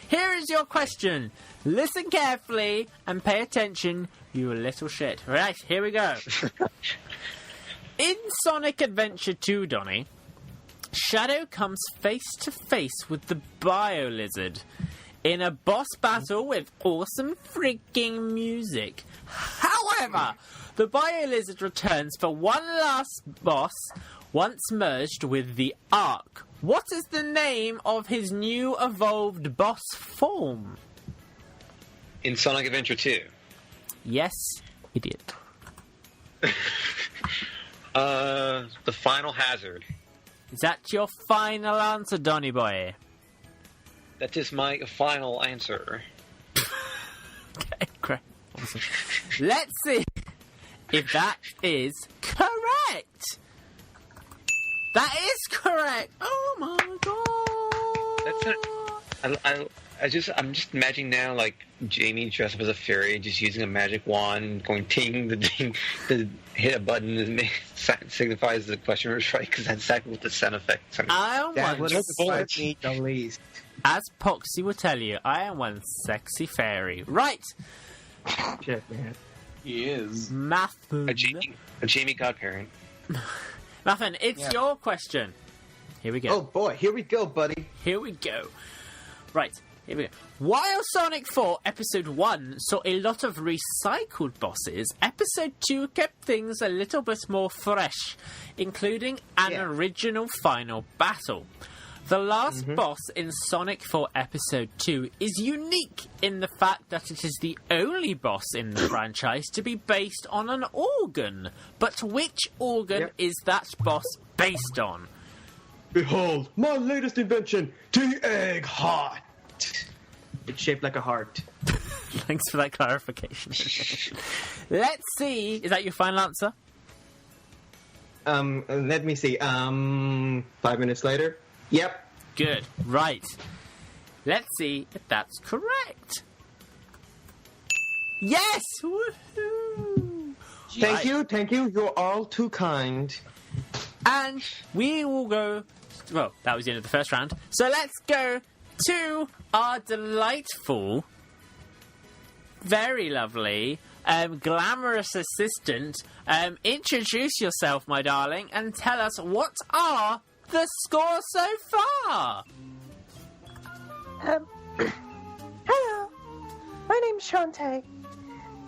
Here is your question. Listen carefully and pay attention, you little shit. Right, here we go. In Sonic Adventure 2, Donnie, Shadow comes face to face with the Bio Lizard in a boss battle with awesome freaking music. However, the Bio Lizard returns for one last boss once merged with the Ark. What is the name of his new evolved boss form? In Sonic Adventure 2. Yes, idiot. The Final Hazard. Is that your final answer, Donny boy? That is my final answer. Okay, great. Awesome. Let's see if that is correct. That is correct. Oh my god. I'm just imagining now, like, Jamie dressed up as a fairy, just using a magic wand, and going ting, the ding, to hit a button that signifies the question was right, because that's exactly what the sound effect sounded. That would have surprised me the least. As Poxxy will tell you, I am one sexy fairy. Right. Shit, man. He is. Mathen. A Jamie godparent. Mathen, it's your question. Here we go. Oh boy, here we go, buddy. Here we go. Right, here we go. While Sonic 4 Episode 1 saw a lot of recycled bosses, Episode 2 kept things a little bit more fresh, including an original final battle. The last boss in Sonic 4 Episode 2 is unique in the fact that it is the only boss in the franchise to be based on an organ. But which organ is that boss based on? Behold, my latest invention, the Egg Heart. It's shaped like a heart. Thanks for that clarification. Let's see. Is that your final answer? Let me see. 5 minutes later. Yep. Good. Right. Let's see if that's correct. Yes! Woohoo! Thank you. You're all too kind. And we will go... Well, that was the end of the first round. So let's go to our delightful, very lovely, glamorous assistant. Introduce yourself, my darling, and tell us what are the scores so far. Hello. My name's Shantae.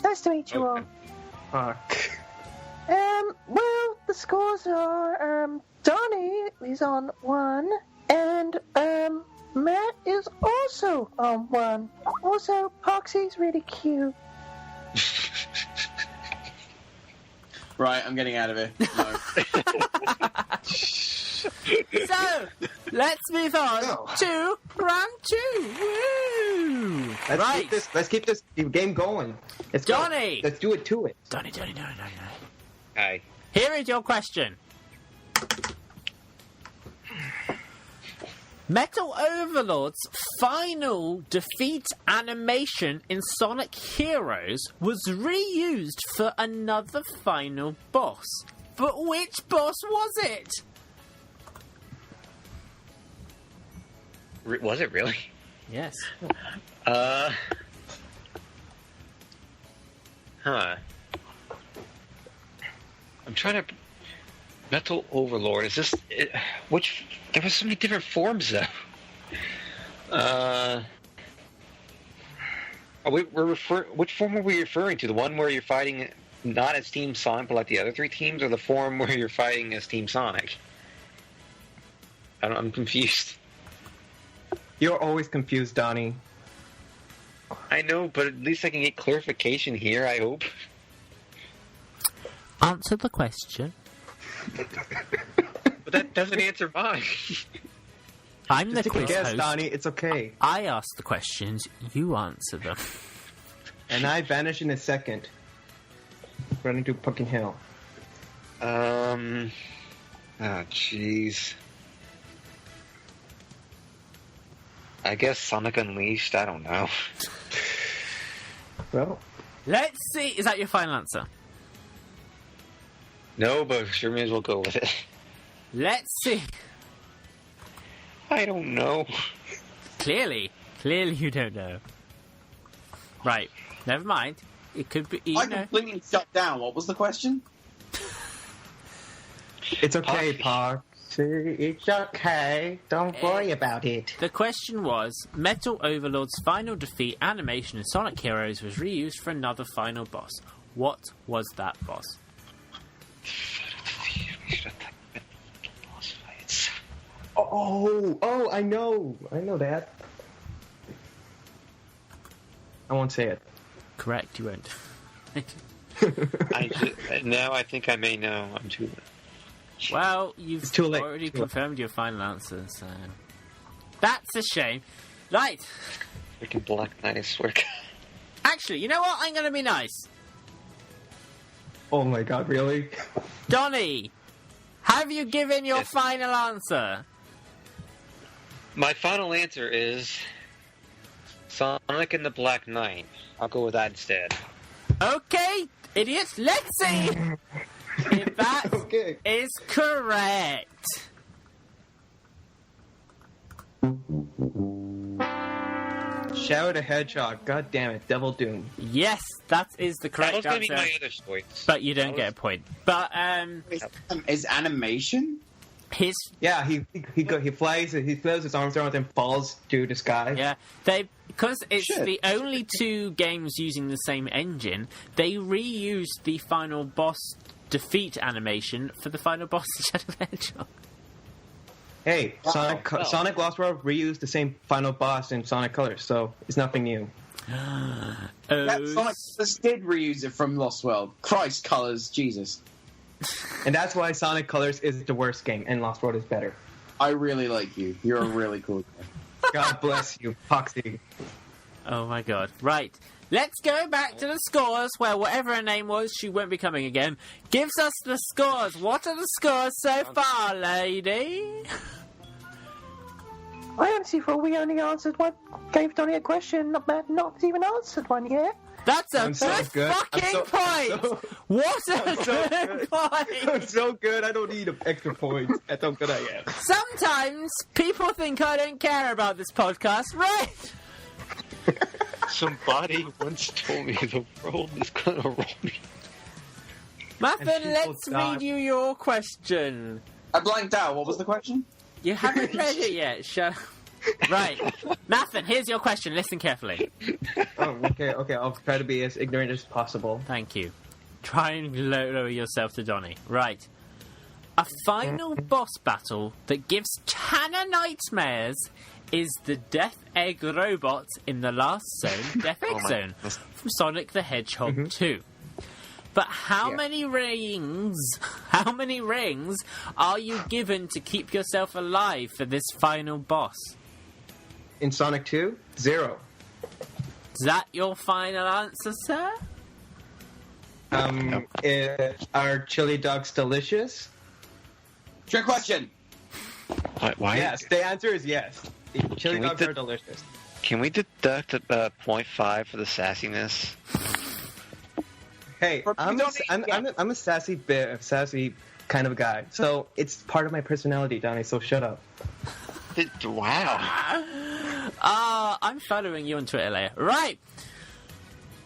Nice to meet you all. Fuck. Well, the scores are, Donnie is on 1, and, Matt is also on 1. Also, Poxxy's really cute. Right, I'm getting out of here. No. So, let's move on to round 2. Woo! Let's keep this game going. Let's go. Donnie! Let's do it to it. Donnie, no. Hi. Here is your question. Metal Overlord's final defeat animation in Sonic Heroes was reused for another final boss. But which boss was it? Was it really? Yes. Huh. I'm trying to... Metal Overlord, is this... which... There were so many different forms, though. Which form are we referring to? The one where you're fighting not as Team Sonic, but like the other 3 teams, or the form where you're fighting as Team Sonic? I'm confused. You're always confused, Donnie. I know, but at least I can get clarification here, I hope. Answer the question. But that doesn't answer mine. I'm the Just take a quiz guess, host. Donnie. It's okay. I ask the questions, you answer them. And I vanish in a second. Running to fucking hell. Oh, jeez. I guess Sonic Unleashed, I don't know. Well, Let's see. Is that your final answer? No, but sure may as well go with it. Let's see. I don't know. Clearly you don't know. Right, never mind. It could be, I completely shut down. What was the question? it's okay, Poxxy. It's okay. Don't worry about it. The question was, Metal Overlord's final defeat animation in Sonic Heroes was reused for another final boss. What was that boss? Oh, I know that. I won't say it. Correct, you won't. Now I think I may know. I'm too late. Well, you've It's too late. already confirmed your final answer, so... That's a shame. Right. Freaking Black Knight, I swear to God. Actually, you know what? I'm going to be nice. Oh my god, really? Donnie, have you given your final answer? My final answer is Sonic and the Black Knight. I'll go with that instead. Okay, idiots, let's see if that is correct. Shadow the Hedgehog. God damn it, Devil Doom. Yes, that is the That correct was going to be answer. my other choice. But you don't get a point. But Is animation? his Yeah, he flies. He throws his arms around and falls to the sky. because it's Shit. the only 2 games using the same engine, they reused the final boss defeat animation for the final boss of Shadow the Hedgehog. Hey, Sonic Lost World reused the same final boss in Sonic Colors, so it's nothing new. That Sonic Colors did reuse it from Lost World. Christ, Colors, Jesus. And that's why Sonic Colors is the worst game, and Lost World is better. I really like you. You're a really cool guy. God bless you, Poxxy. Oh my god. Right. Let's go back to the scores where whatever her name was, she won't be coming again. Gives us the scores. What are the scores so far, lady? I honestly thought we only answered one, gave Donnie a question, not even answered one yet. That's a I'm so good good. fucking point! What a good point! I'm so good, I don't need extra points. That's how good I am. Sometimes people think I don't care about this podcast, right? Somebody once told me the world is going to roll me. Muffin, And people let's die. read you your question. I blanked out. What was the question? You haven't read it yet, Right. Nathan, here's your question. Listen carefully. Oh, okay. I'll try to be as ignorant as possible. Thank you. Try and lower yourself to Donnie. Right. A final boss battle that gives Tanner nightmares is the Death Egg robot in the last zone, Death Egg Zone, from Sonic the Hedgehog 2. But how many rings are you given to keep yourself alive for this final boss? In Sonic 2, 0. Is that your final answer, sir? Are chili dogs delicious? Trick question. Why? Yes, the answer is yes. Chili dogs are delicious. Can we deduct 0.5 for the sassiness? Hey, I'm a sassy kind of guy, so it's part of my personality, Donnie. So shut up. Wow. I'm following you on Twitter later. Right.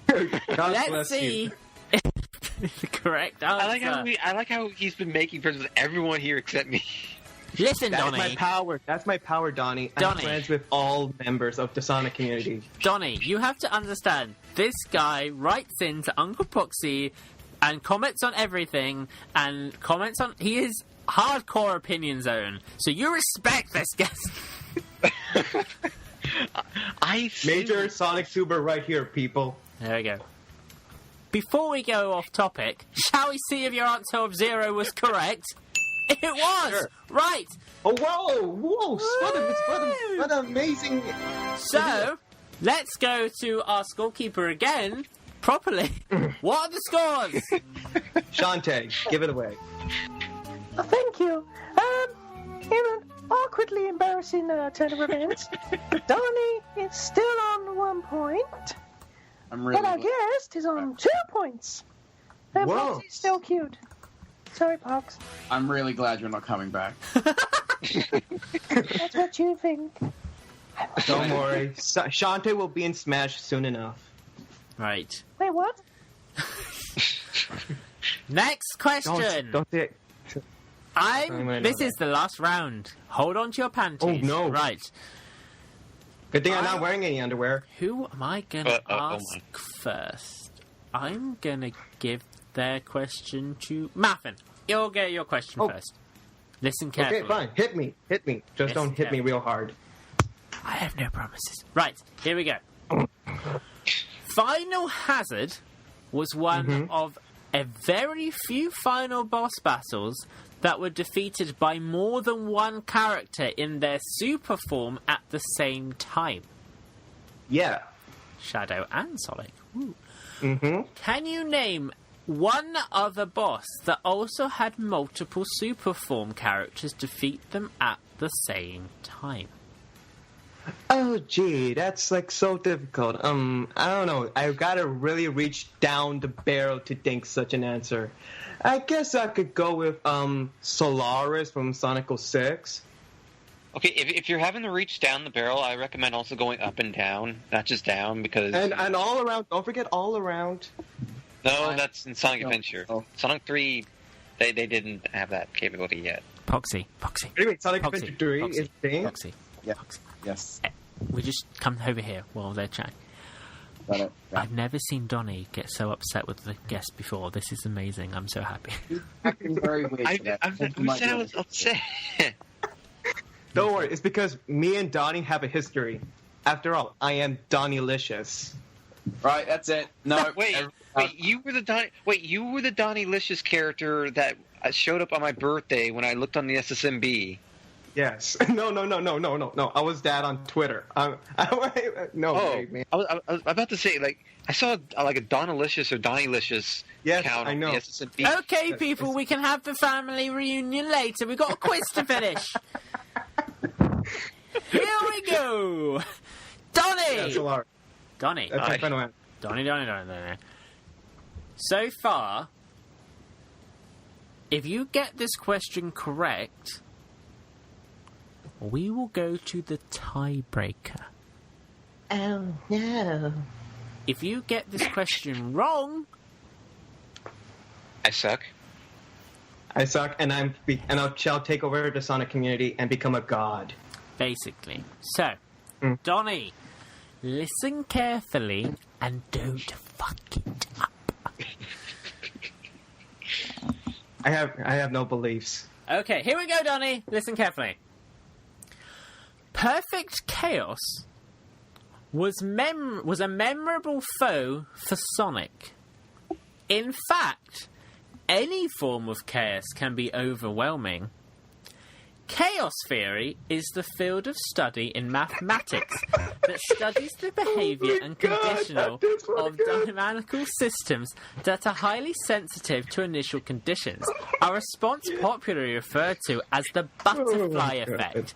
Let's see. The correct answer. I like how he's been making friends with everyone here except me. Listen, That's Donnie. That's my power, Donnie. I'm Donnie. friends with all members of the Sonic community. Donnie, you have to understand. This guy writes into Uncle Poxxy and comments on everything and comments on. He is hardcore opinion zone. So you respect this guest. Major Sonic Super right here, people. There we go. Before we go off topic, shall we see if your answer of 0 was correct? It was! Sure. Right! Oh, whoa! What an amazing... So, let's go to our scorekeeper again, properly. What are the scores? Shantae, give it away. Oh, thank you. In an awkwardly embarrassing turn of events, Donnie is still on 1 point. I'm really. But our guest is on 2 points. And Whoa. Poxy's still cute. Sorry, Pox. I'm really glad you're not coming back. That's what you think. Don't worry. Shantae will be in Smash soon enough. Right. Wait, what? Next question. Don't say it. This is the last round. Hold on to your panties. Oh, no. Right. Good thing I'm not wearing any underwear. Who am I going to ask first? I'm going to give their question to Muffin. You'll get your question first. Listen carefully. Okay, fine. Hit me. Just don't hit me real hard. I have no promises. Right, here we go. Final Hazard was one of a very few final boss battles that were defeated by more than one character in their super form at the same time. Yeah. Shadow and Sonic. Ooh. Mm-hmm. Can you name one other boss that also had multiple super form characters defeat them at the same time? Oh, gee, that's like so difficult. I don't know. I've got to really reach down the barrel to think such an answer. I guess I could go with Solaris from Sonic 06. Okay, if you're having to reach down the barrel, I recommend also going up and down, not just down, because... And all around. Don't forget all around. No, that's in Sonic Adventure. Sonic 3, they didn't have that capability yet. Poxxy. Anyway, Sonic Adventure 3 is thing. Poxxy. Yeah. Yes. We just come over here while they're chatting. Got it. Yeah. I've never seen Donnie get so upset with the guest before. This is amazing. I'm so happy. Acting very weird today. I said I was upset. Don't worry, it's because me and Donnie have a history. After all, I am Donnie-licious. Right, that's it. No, Wait, you were the Donnie-licious character that showed up on my birthday when I looked on the SSMB. Yes. No. I was that on Twitter. Man. I was about to say, like, I saw like a Donalicious or Donnie-licious count I know. on the SSMB. Okay, people, we can have the family reunion later. We've got a quiz to finish. Here we go. Donnie! That's a lot. Donnie. That's my final answer. Donnie. So far, if you get this question correct, we will go to the tiebreaker. Oh, no. If you get this question wrong... I suck. And I shall take over the Sonic community and become a god. basically. So, Donnie, listen carefully and don't fuck it up. I have no beliefs. Okay, here we go, Donnie. Listen carefully. Perfect Chaos was a memorable foe for Sonic. In fact, any form of chaos can be overwhelming. Chaos theory is the field of study in mathematics that studies the behaviour and conditional of dynamical systems that are highly sensitive to initial conditions, a response popularly referred to as the butterfly effect.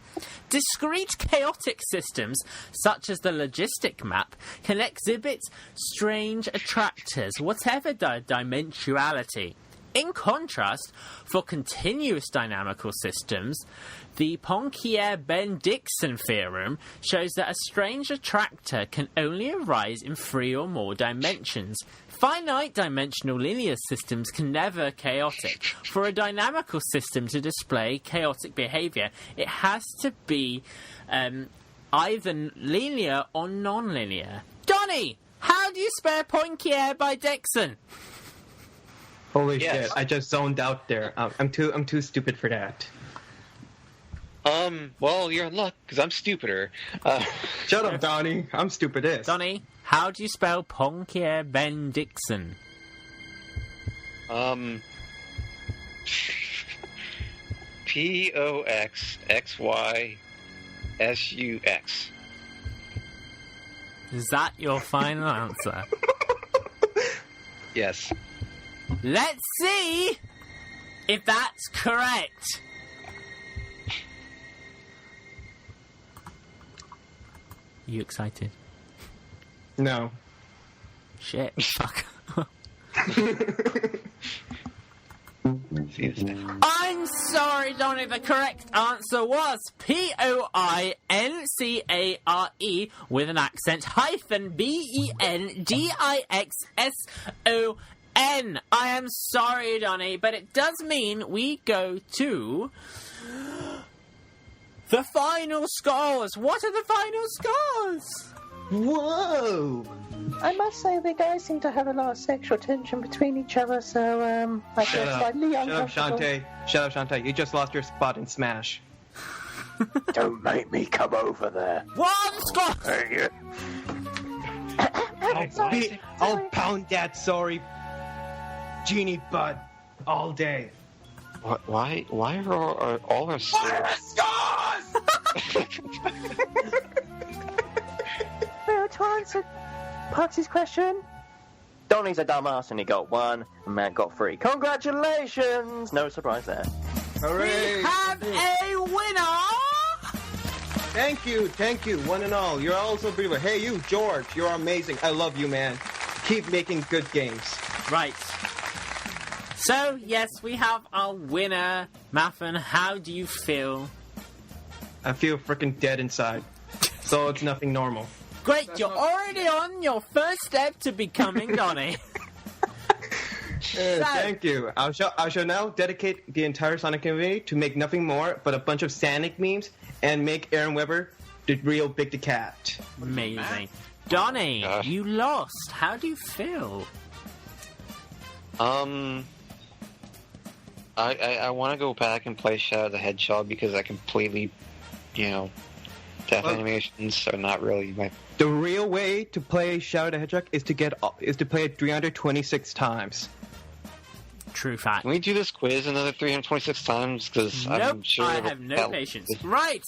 Discrete chaotic systems, such as the logistic map, can exhibit strange attractors, whatever their dimensionality. In contrast, for continuous dynamical systems, the Poincare-Bendixson theorem shows that a strange attractor can only arise in 3 or more dimensions. Finite-dimensional linear systems can never chaotic. For a dynamical system to display chaotic behaviour, it has to be either linear or non-linear. Donnie, how do you spell Poincare by Dixon? Holy shit! I just zoned out there. I'm too stupid for that. Well, you're in luck because I'm stupider. Shut up, Donnie. I'm stupidest. Donnie, how do you spell Poincare-Bendixson? Poxxysus. Is that your final answer? Yes. Let's see if that's correct. You excited? No. Shit. Fuck. I'm sorry, Donnie. The correct answer was Poincare with an accent -Bendixson. I am sorry, Donnie, but it does mean we go to the final scores. What are the final scores? Whoa! I must say, the guys seem to have a lot of sexual tension between each other, so I feel slightly uncomfortable. Shut up, Shantae. You just lost your spot in Smash. Don't make me come over there. One score! I'll pound that sorry genie butt all day. Why are all our scores? Well, to answer Poxxy's question, Donnie's a dumbass and he got 1, and Matt got 3. Congratulations! No surprise there. Hooray! We have a winner! Thank you, one and all. You're all so beautiful. Hey, you, George, you're amazing. I love you, man. Keep making good games. Right. So, yes, we have our winner. Muffin, how do you feel? I feel freaking dead inside. So it's nothing normal. Great, you're already on your first step to becoming Donnie. Thank you. I shall now dedicate the entire Sonic community to make nothing more but a bunch of Sonic memes and make Aaron Weber the real Big the Cat. Amazing. Donnie, you lost. How do you feel? I want to go back and play Shadow the Hedgehog because I completely, death animations are not really my... The real way to play Shadow the Hedgehog is to play it 326 times. True fact. Can we do this quiz another 326 times? Because I'm sure I have no patience. Right,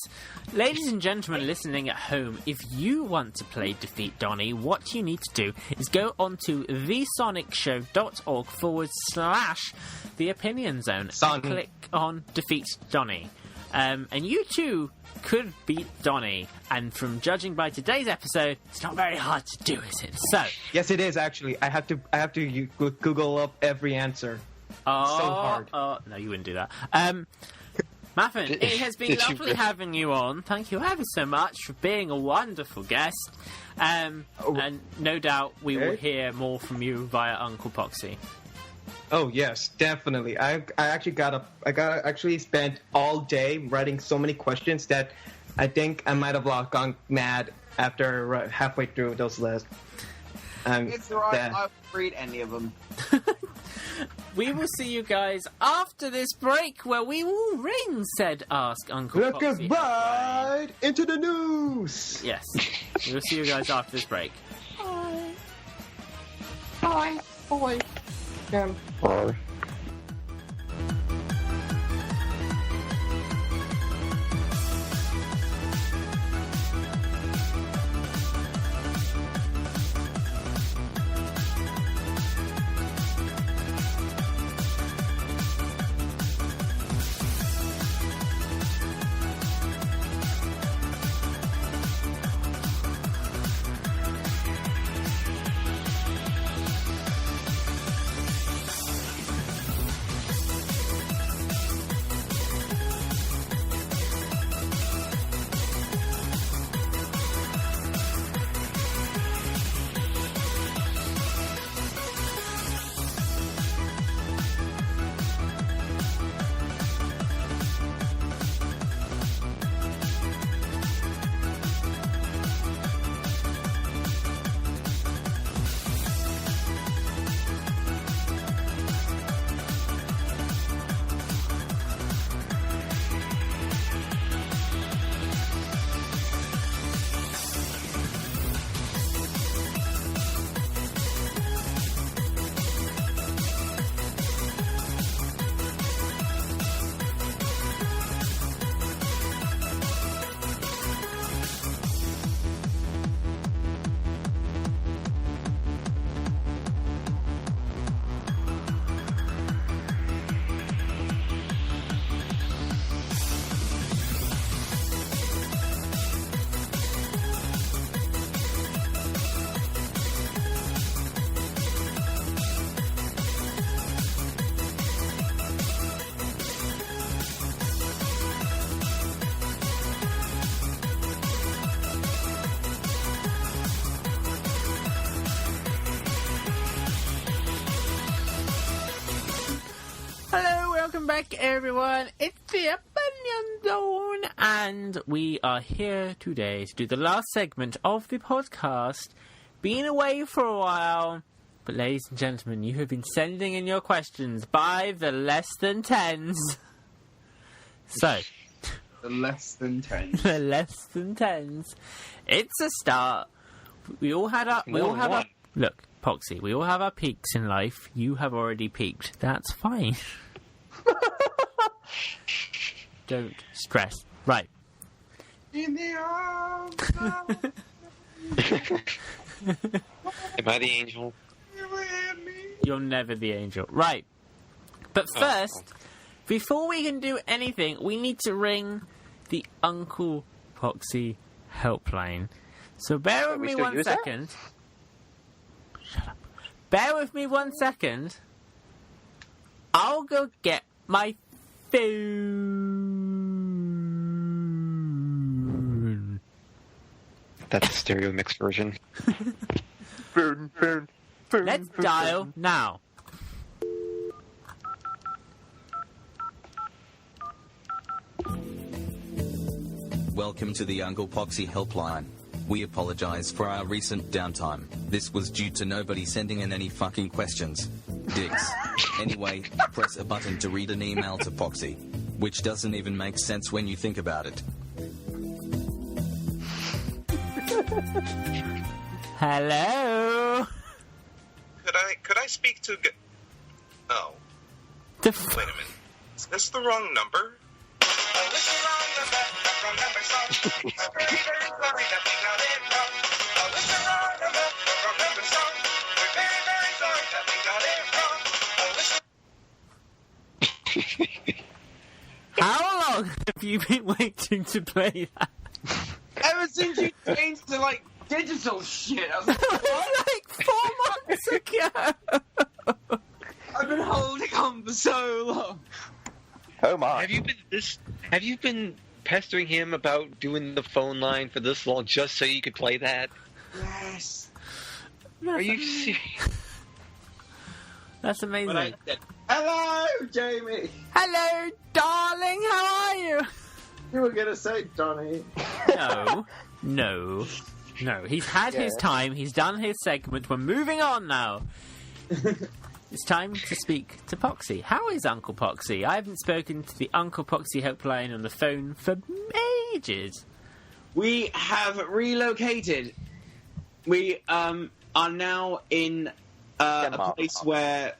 ladies and gentlemen listening at home, if you want to play Defeat Donnie, what you need to do is go onto thesonicshow.org/The Opinion Zone and click on Defeat Donnie. And you too could beat Donnie. And from judging by today's episode, it's not very hard to do, is it? So yes, it is actually. I have to Google up every answer. Oh, so hard. No, you wouldn't do that. Muffin, it has been lovely having you on. Thank you ever so much for being a wonderful guest. And no doubt we will hear more from you via Uncle Poxxy. Oh yes, definitely. I actually spent all day writing so many questions that I think I might have gone mad after halfway through those lists. It's alright, I'll read any of them. We will see you guys after this break, where we will ring said Ask Uncle Look Poxxy. right into the news! Yes. We will see you guys after this break. Bye. Bye. Bye. Welcome back, everyone. It's the Opinion Zone, and we are here today to do the last segment of the podcast. Been away for a while, but ladies and gentlemen, you have been sending in your questions by the less than tens. So, The less than 10. the less than tens. It's a start. We all had our. Look, Poxxy. We all have our peaks in life. You have already peaked. That's fine. Don't stress. Right. In the arms of Am I the angel? You're never the angel. Right. But first, before we can do anything, we need to ring the Uncle Poxxy helpline. So bear with me 1 second. Shut up. Bear with me 1 second. I'll go get my phone. That's a stereo mix version. Let's dial now. Welcome to the Uncle Poxxy helpline. We apologize for our recent downtime. This was due to nobody sending in any fucking questions. Dicks. Anyway, press a button to read an email to Poxxy, which doesn't even make sense when you think about it. Hello? Could I speak to... Oh. The Wait a minute. Is this the wrong number? How long have you been waiting to play that? Ever since you changed to, like, digital shit, I was like, Like 4 months ago! I've been holding on for so long. Oh my. Have you been pestering him about doing the phone line for this long just so you could play that? Yes. Are you serious? That's amazing. But I said, hello, Jamie. Hello, darling, how are you? You were gonna say Donnie. No. He's had his time. He's done his segment. We're moving on now. It's time to speak to Poxxy. How is Uncle Poxxy? I haven't spoken to the Uncle Poxxy helpline on the phone for ages. We have relocated. We are now in a place where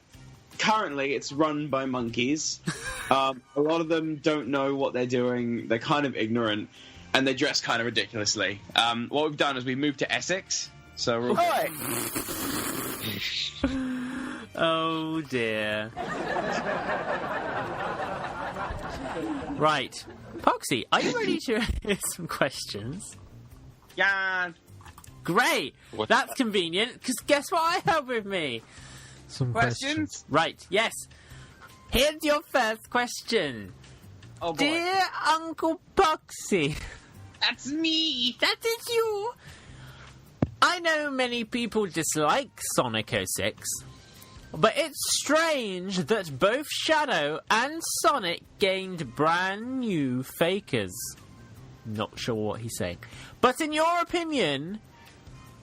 currently it's run by monkeys. A lot of them don't know what they're doing. They're kind of ignorant, and they dress kind of ridiculously. What we've done is we moved to Essex. So we're Oh dear. Right. Poxxy, are you ready to hear some questions? Yeah. Great! That's convenient, because guess what I have with me? Some questions? Right, yes. Here's your first question. Oh boy. Dear Uncle Poxxy. That's me. That is you. I know many people dislike Sonic 06, but it's strange that both Shadow and Sonic gained brand new fakers. Not sure what he's saying. But in your opinion,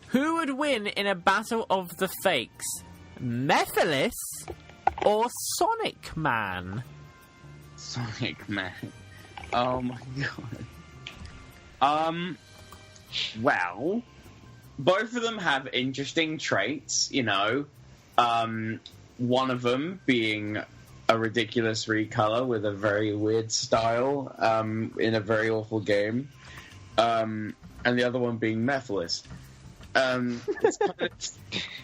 who would win in a battle of the fakes? Mephiles or Sonic Man? Sonic Man. Oh my god. Well, both of them have interesting traits, you know. One of them being a ridiculous recolor with a very weird style in a very awful game. And the other one being Mephiles. It's kind of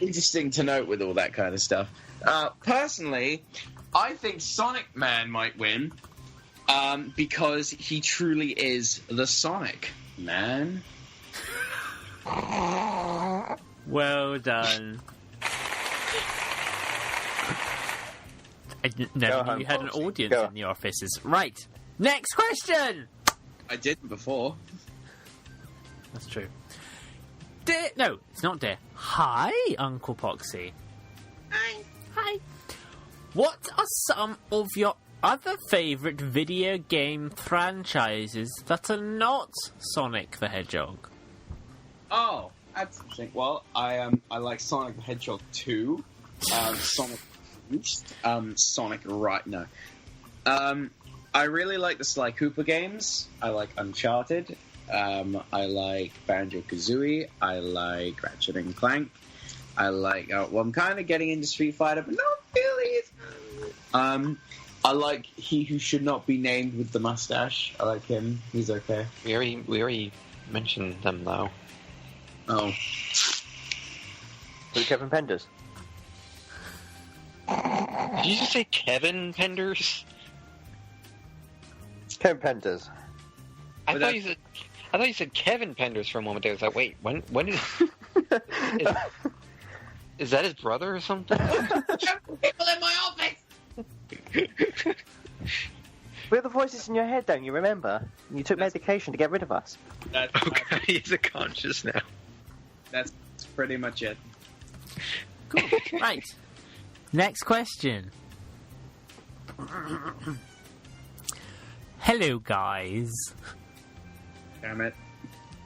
interesting to note with all that kind of stuff. Personally, I think Sonic Man might win because he truly is the Sonic Man. Well done. I never knew you had an audience in the offices. Right. Next question! I didn't before. That's true. No, it's not dear. Hi, Uncle Poxxy. Hi. What are some of your other favourite video game franchises that are not Sonic the Hedgehog? Oh, that's interesting. Well, I like Sonic the Hedgehog 2, Sonic Sonic right now. I really like the Sly Cooper games. I like Uncharted. I like Banjo-Kazooie. I like Ratchet and Clank. I like... well, I'm kind of getting into Street Fighter, but not really. I like He Who Should Not Be Named with the mustache. I like him. He's okay. We already mentioned them, though. Oh. Who, Kevin Penders? Did you just say Kevin Penders? Kevin Penders. I thought you said Kevin Penders for a moment there. I was like, wait, when did... is that his brother or something? People in my office! We're the voices in your head, don't you remember? You took medication to get rid of us. Okay, he's conscious now. That's pretty much it. Cool. Right. Next question. Hello, guys. Damn it.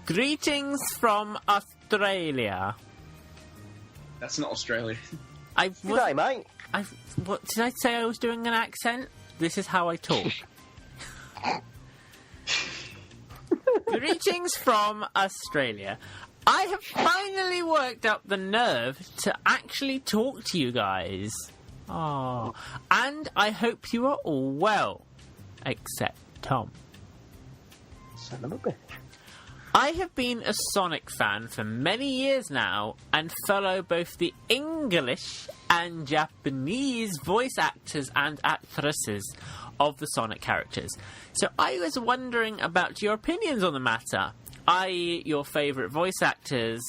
Greetings from Australia. That's not Australia. Good day, mate. What did I say? I was doing an accent. This is how I talk. Greetings from Australia. I have finally worked up the nerve to actually talk to you guys. Oh, and I hope you are all well, except Tom. Son of a bitch. I have been a Sonic fan for many years now and follow both the English and Japanese voice actors and actresses of the Sonic characters. So I was wondering about your opinions on the matter, i.e. your favourite voice actors,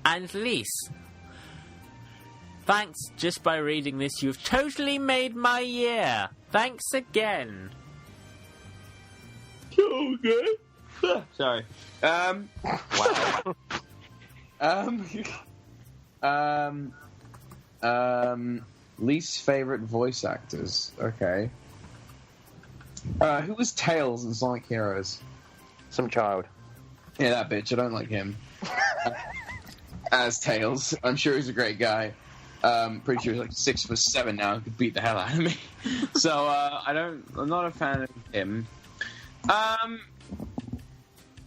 and Lise. Thanks, just by reading this you've totally made my year. Thanks again. Okay. Sorry. Least favorite voice actors. Okay. Who was Tails in Sonic Heroes? Some child. Yeah, that bitch. I don't like him. As Tails. I'm sure he's a great guy. Pretty sure he's like 6'7" now. Could beat the hell out of me. So I'm not a fan of him.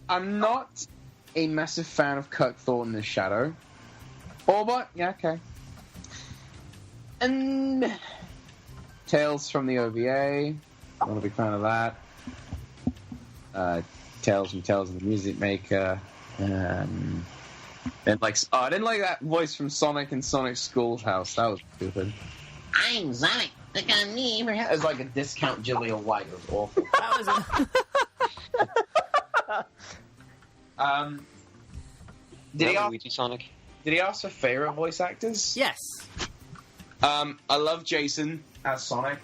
I'm not a massive fan of Kirk Thornton as Shadow. Orbot, yeah, okay. And Tails from the OVA. I'm not a big fan of that. Tails from Tales of the Music Maker. And I didn't like that voice from Sonic and Sonic Schoolhouse. That was stupid. I'm Sonic. Look at me. It was like a discount Julia White. It was awful. That was Sonic? Did he ask for favorite voice actors? Yes. I love Jason as Sonic.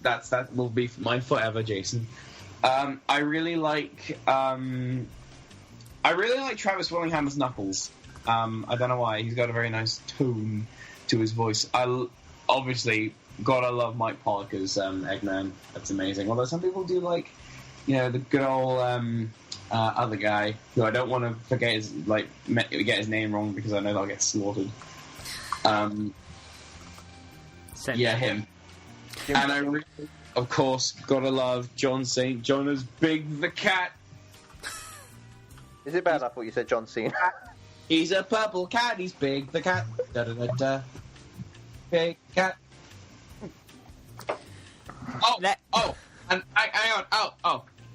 That will be mine forever, Jason. I really like Travis Willingham as Knuckles. I don't know why. He's got a very nice tone to his voice. Obviously, gotta love Mike Pollock as Eggman. That's amazing. Although some people do like, the good old other guy who I don't want to forget get his name wrong because I know that I'll get slaughtered. Yeah, him. And I really, of course, gotta love John St. John as Big the Cat. Is it bad? I thought you said John Cena. He's a purple cat. He's Big the Cat. Da da da da. Big Cat. And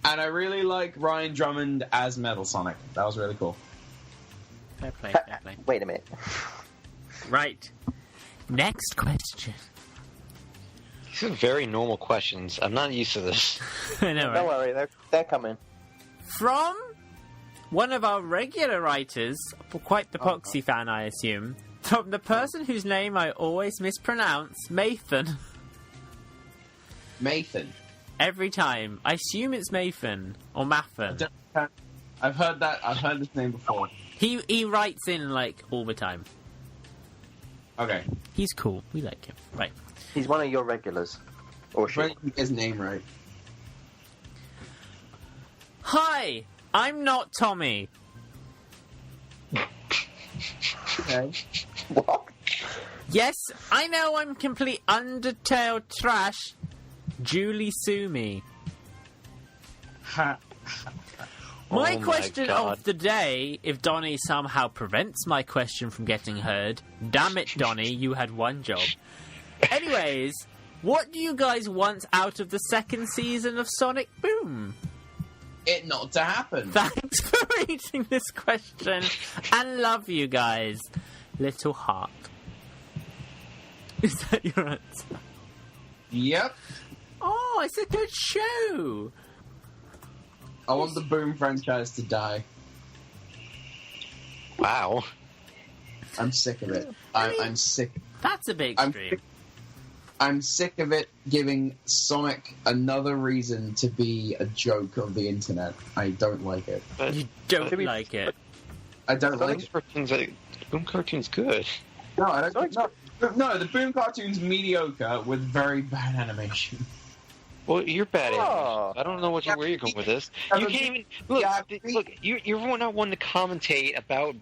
and I really like Ryan Drummond as Metal Sonic. That was really cool. Fair play, fair play. Wait a minute. Right. Next question. These are very normal questions. I'm not used to this. I know, right? Don't worry, they're coming. From one of our regular writers, quite the Poxxy fan, I assume, from the person whose name I always mispronounce, Mathan. Mathan. Every time. I assume it's Mathan or Mathan. I've heard that. I've heard this name before. He writes in, all the time. Okay. He's cool. We like him. Right. He's one of your regulars. Or she. His name right. Hi, I'm not Tommy. Okay. What? Yes, I know I'm complete Undertale trash. Julie sue me. My question of the day, if Donnie somehow prevents my question from getting heard, damn it, Donnie, you had one job. Anyways, what do you guys want out of the second season of Sonic Boom? It not to happen. Thanks for reading this question, and love you guys. Little heart. Is that your answer? Yep. Oh, it's a good show. I want the Boom franchise to die. Wow. I'm sick of it. I'm sick. That's a big stream. I'm sick of it giving Sonic another reason to be a joke of the internet. I don't like it. You don't like it. I don't like it. Boom cartoon's good. No, I don't. No, the Boom cartoon's mediocre with very bad animation. Well, you're bad at it. I don't know where you're going with this. You can't even look. You're not one to commentate about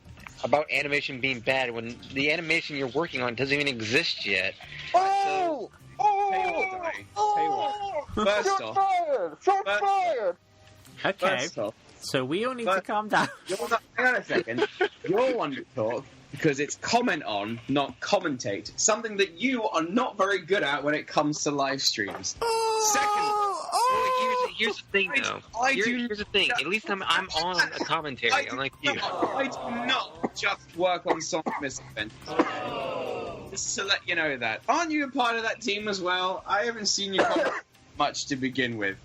animation being bad when the animation you're working on doesn't even exist yet. Oh! First off, Shots fired! Okay, so we all need to calm down. Hang on a second. You're one to talk because it's comment on, not commentate. Something that you are not very good at when it comes to live streams. Here's the thing, though. Here's the thing. At least I'm on a commentary, unlike you. I do not just work on Sonic Misadventures. Just to let you know that. Aren't you a part of that team as well? I haven't seen you comment much to begin with.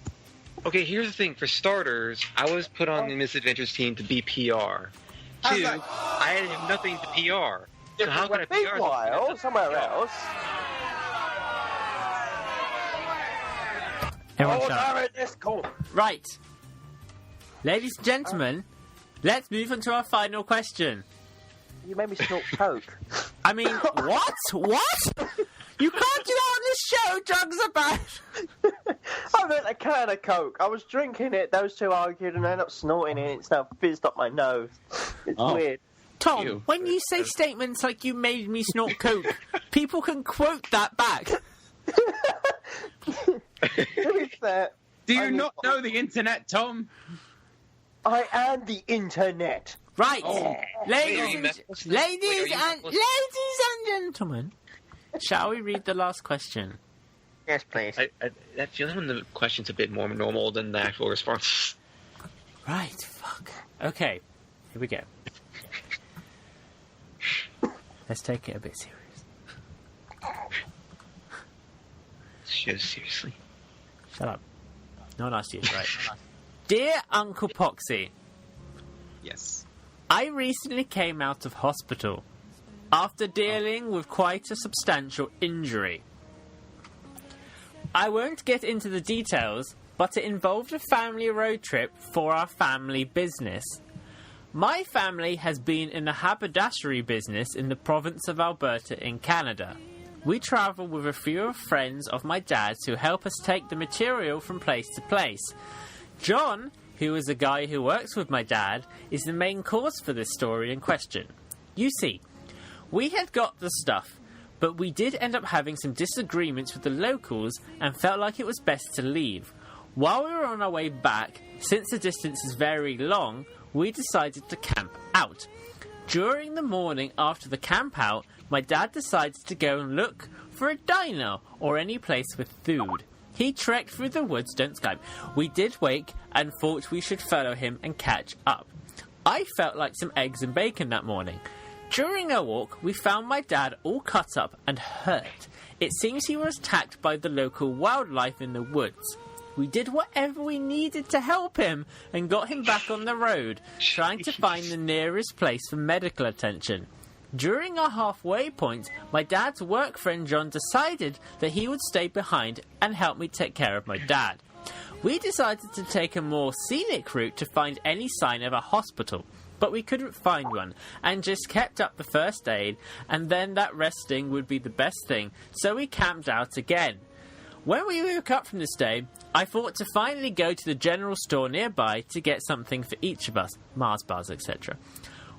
Okay, here's the thing. For starters, I was put on the Misadventures team to be PR. Two, I had nothing to PR. So how can I PR? Meanwhile, somewhere else. Right. Ladies and gentlemen, let's move on to our final question. You made me snort coke. I mean, what? What? You can't do that on this show, drugs about. I meant can of Coke. I was drinking it, those two argued, and I ended up snorting it, and it's now fizzed up my nose. It's weird. Tom, when you say statements like "you made me snort Coke," people can quote that back. To be fair, Do you not know the internet, Tom? I am the internet. Right, Ladies and gentlemen, shall we read the last question? Yes, please. I feel when the question's a bit more normal than the actual response. Right, fuck. Okay, here we go. Let's take it a bit serious. Seriously. Shut up. No one asked you, right? Dear Uncle Poxxy, Yes. I recently came out of hospital after dealing with quite a substantial injury. I won't get into the details, but it involved a family road trip for our family business. My family has been in the haberdashery business in the province of Alberta in Canada. We travel with a few friends of my dad's who help us take the material from place to place. John, who is a guy who works with my dad, is the main cause for this story in question. You see, we had got the stuff, but we did end up having some disagreements with the locals and felt like it was best to leave. While we were on our way back, since the distance is very long, we decided to camp out. During the morning after the camp out, my dad decided to go and look for a diner or any place with food. He trekked through the woods, don't Skype. We did wake and thought we should follow him and catch up. I felt like some eggs and bacon that morning. During our walk, we found my dad all cut up and hurt. It seems he was attacked by the local wildlife in the woods. We did whatever we needed to help him and got him back on the road, trying to find the nearest place for medical attention. During our halfway point, my dad's work friend John decided that he would stay behind and help me take care of my dad. We decided to take a more scenic route to find any sign of a hospital, but we couldn't find one, and just kept up the first aid, and then that resting would be the best thing, so we camped out again. When we woke up from this day, I thought to finally go to the general store nearby to get something for each of us, Mars bars, etc.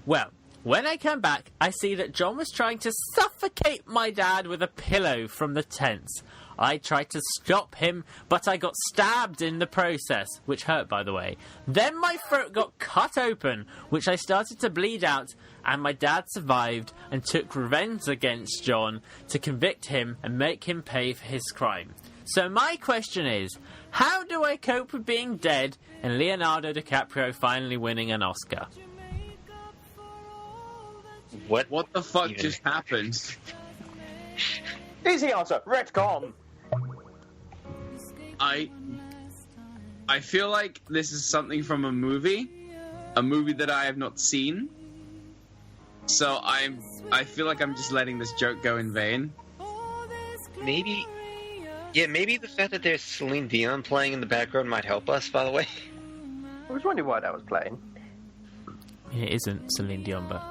Well, when I come back, I see that John was trying to suffocate my dad with a pillow from the tents. I tried to stop him, but I got stabbed in the process, which hurt, by the way. Then my throat got cut open, which I started to bleed out, and my dad survived and took revenge against John to convict him and make him pay for his crime. So my question is, how do I cope with being dead and Leonardo DiCaprio finally winning an Oscar? What the fuck just happened? Easy answer. Retcon. I feel like this is something from a movie that I have not seen. So I feel like I'm just letting this joke go in vain. Maybe the fact that there's Celine Dion playing in the background might help us, by the way. I was wondering why that was playing. It isn't Celine Dion, but...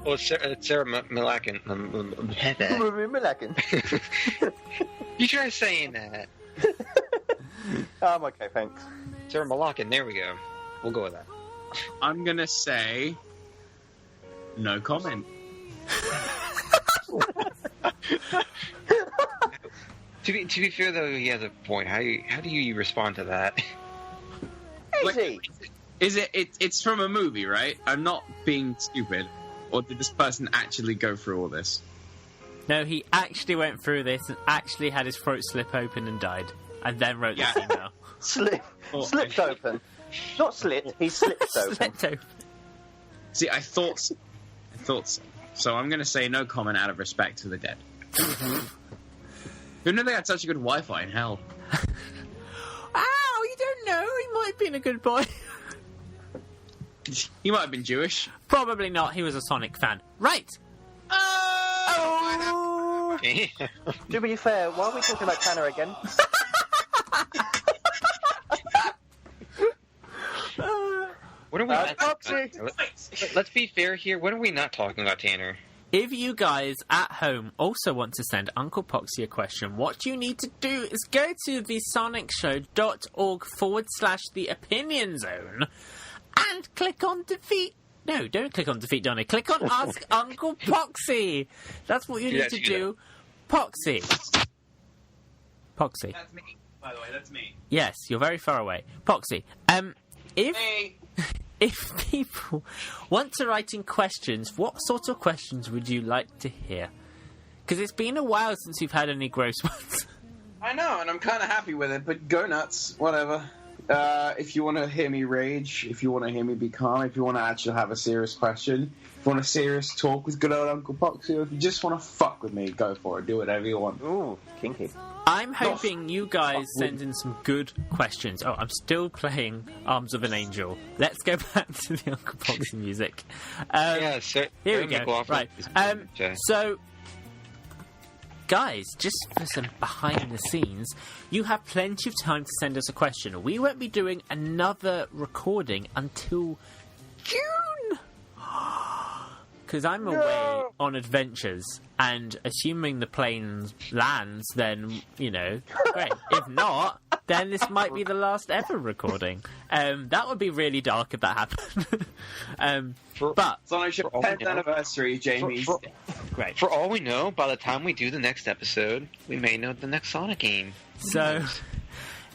Oh, it's Sarah Malakan. Malakan. You try saying that. I'm okay, thanks. Sarah Malakan, there we go. We'll go with that. I'm gonna say no comment. To be fair, though, he has a point. How do you respond to that? Easy. It's from a movie, right? I'm not being stupid. Or did this person actually go through all this? No, he actually went through this and actually had his throat slip open and died. And then wrote this email. Slipped open. Not slit, he slipped open. Slipped open. See, I thought so. So I'm going to say no comment out of respect to the dead. Who knew they had such a good Wi-Fi in hell? Ow, you don't know. He might have been a good boy. He might have been Jewish. Probably not. He was a Sonic fan. Right. Oh! To be fair, why are we talking about Tanner again? What are we not talking about? Let's be fair here. What are we not talking about, Tanner? If you guys at home also want to send Uncle Poxxy a question, what you need to do is go to thesonicshow.org/the opinion zone and click on Defeat. No, don't click on Defeat Donnie. Click on Ask Uncle Poxxy. That's what you need to do. Poxxy. Poxxy. That's me, by the way. That's me. Yes, you're very far away. Poxxy. If people want to write in questions, what sort of questions would you like to hear? Because it's been a while since we've had any gross ones. I know, and I'm kind of happy with it, but go nuts. Whatever. If you want to hear me rage, if you want to hear me be calm, if you want to actually have a serious question, if you want a serious talk with good old Uncle Poxxy, or if you just want to fuck with me, go for it. Do whatever you want. Ooh, kinky. I'm hoping you guys send in some good questions. Oh, I'm still playing Arms of an Angel. Let's go back to the Uncle Poxxy music. Sir, here we go. Right. So, guys, just for some behind the scenes, you have plenty of time to send us a question. We won't be doing another recording until June. Because I'm away on adventures, and assuming the plane lands, then, you know, great. If not, then this might be the last ever recording. That would be really dark if that happened. But Sonic Show 10th anniversary, Jamie. Great. For all we know, by the time we do the next episode, we may know the next Sonic game. So,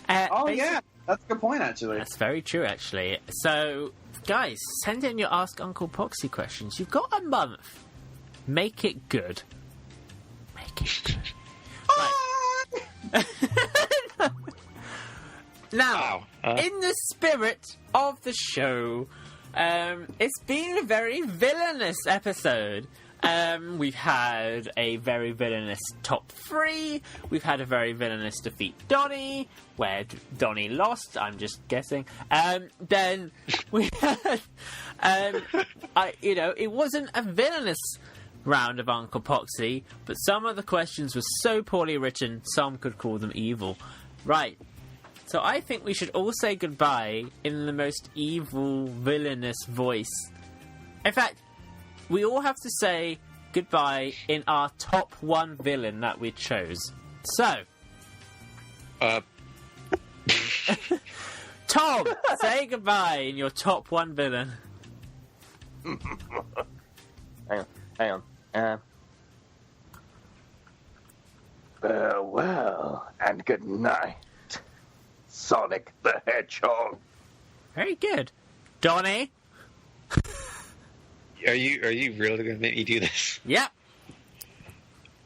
yeah, that's a good point, actually. That's very true, actually. So, guys, send in your Ask Uncle Poxxy questions. You've got a month. Make it good. Make it good. Right. Now, in the spirit of the show, it's been a very villainous episode. We've had a very villainous top 3. We've had a very villainous Defeat Donnie, where Donnie lost. I'm just guessing. Then we had, it wasn't a villainous round of Uncle Poxxy, but some of the questions were so poorly written, some could call them evil. Right. So I think we should all say goodbye in the most evil, villainous voice. In fact, we all have to say goodbye in our top 1 villain that we chose. So, Tom, say goodbye in your top 1 villain. Hang on. Farewell and good night, Sonic the Hedgehog. Very good. Donnie? Are you really going to make me do this? Yep.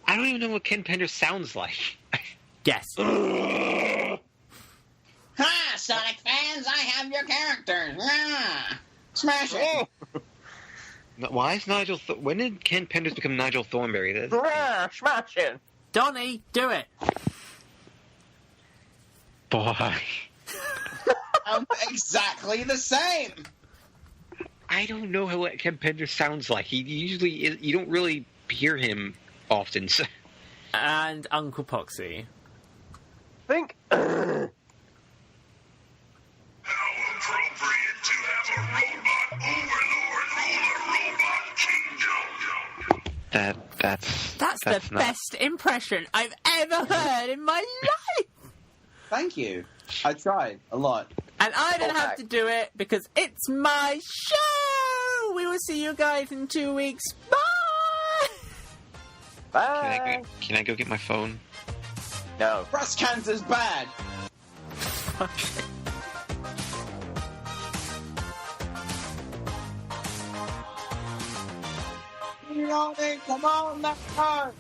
I don't even know what Ken Pender sounds like. Guess. Ha! Sonic fans, I have your characters. Ah! Smash it! Why is Nigel... when did Ken Penders become Nigel Thornberry? Smash it! Donnie, do it! Boy. I'm exactly the same! I don't know how Ken Pender sounds like. He usually is, you don't really hear him often. So. And Uncle Poxxy. Think. How appropriate to have a robot overlord rule a robot kingdom. That's the best impression I've ever heard in my life. Thank you. I tried a lot. And I don't have to do it because it's my show! We will see you guys in 2 weeks. Bye! Bye! Can I go get my phone? No. Breast cancer's bad! Come on, let's go!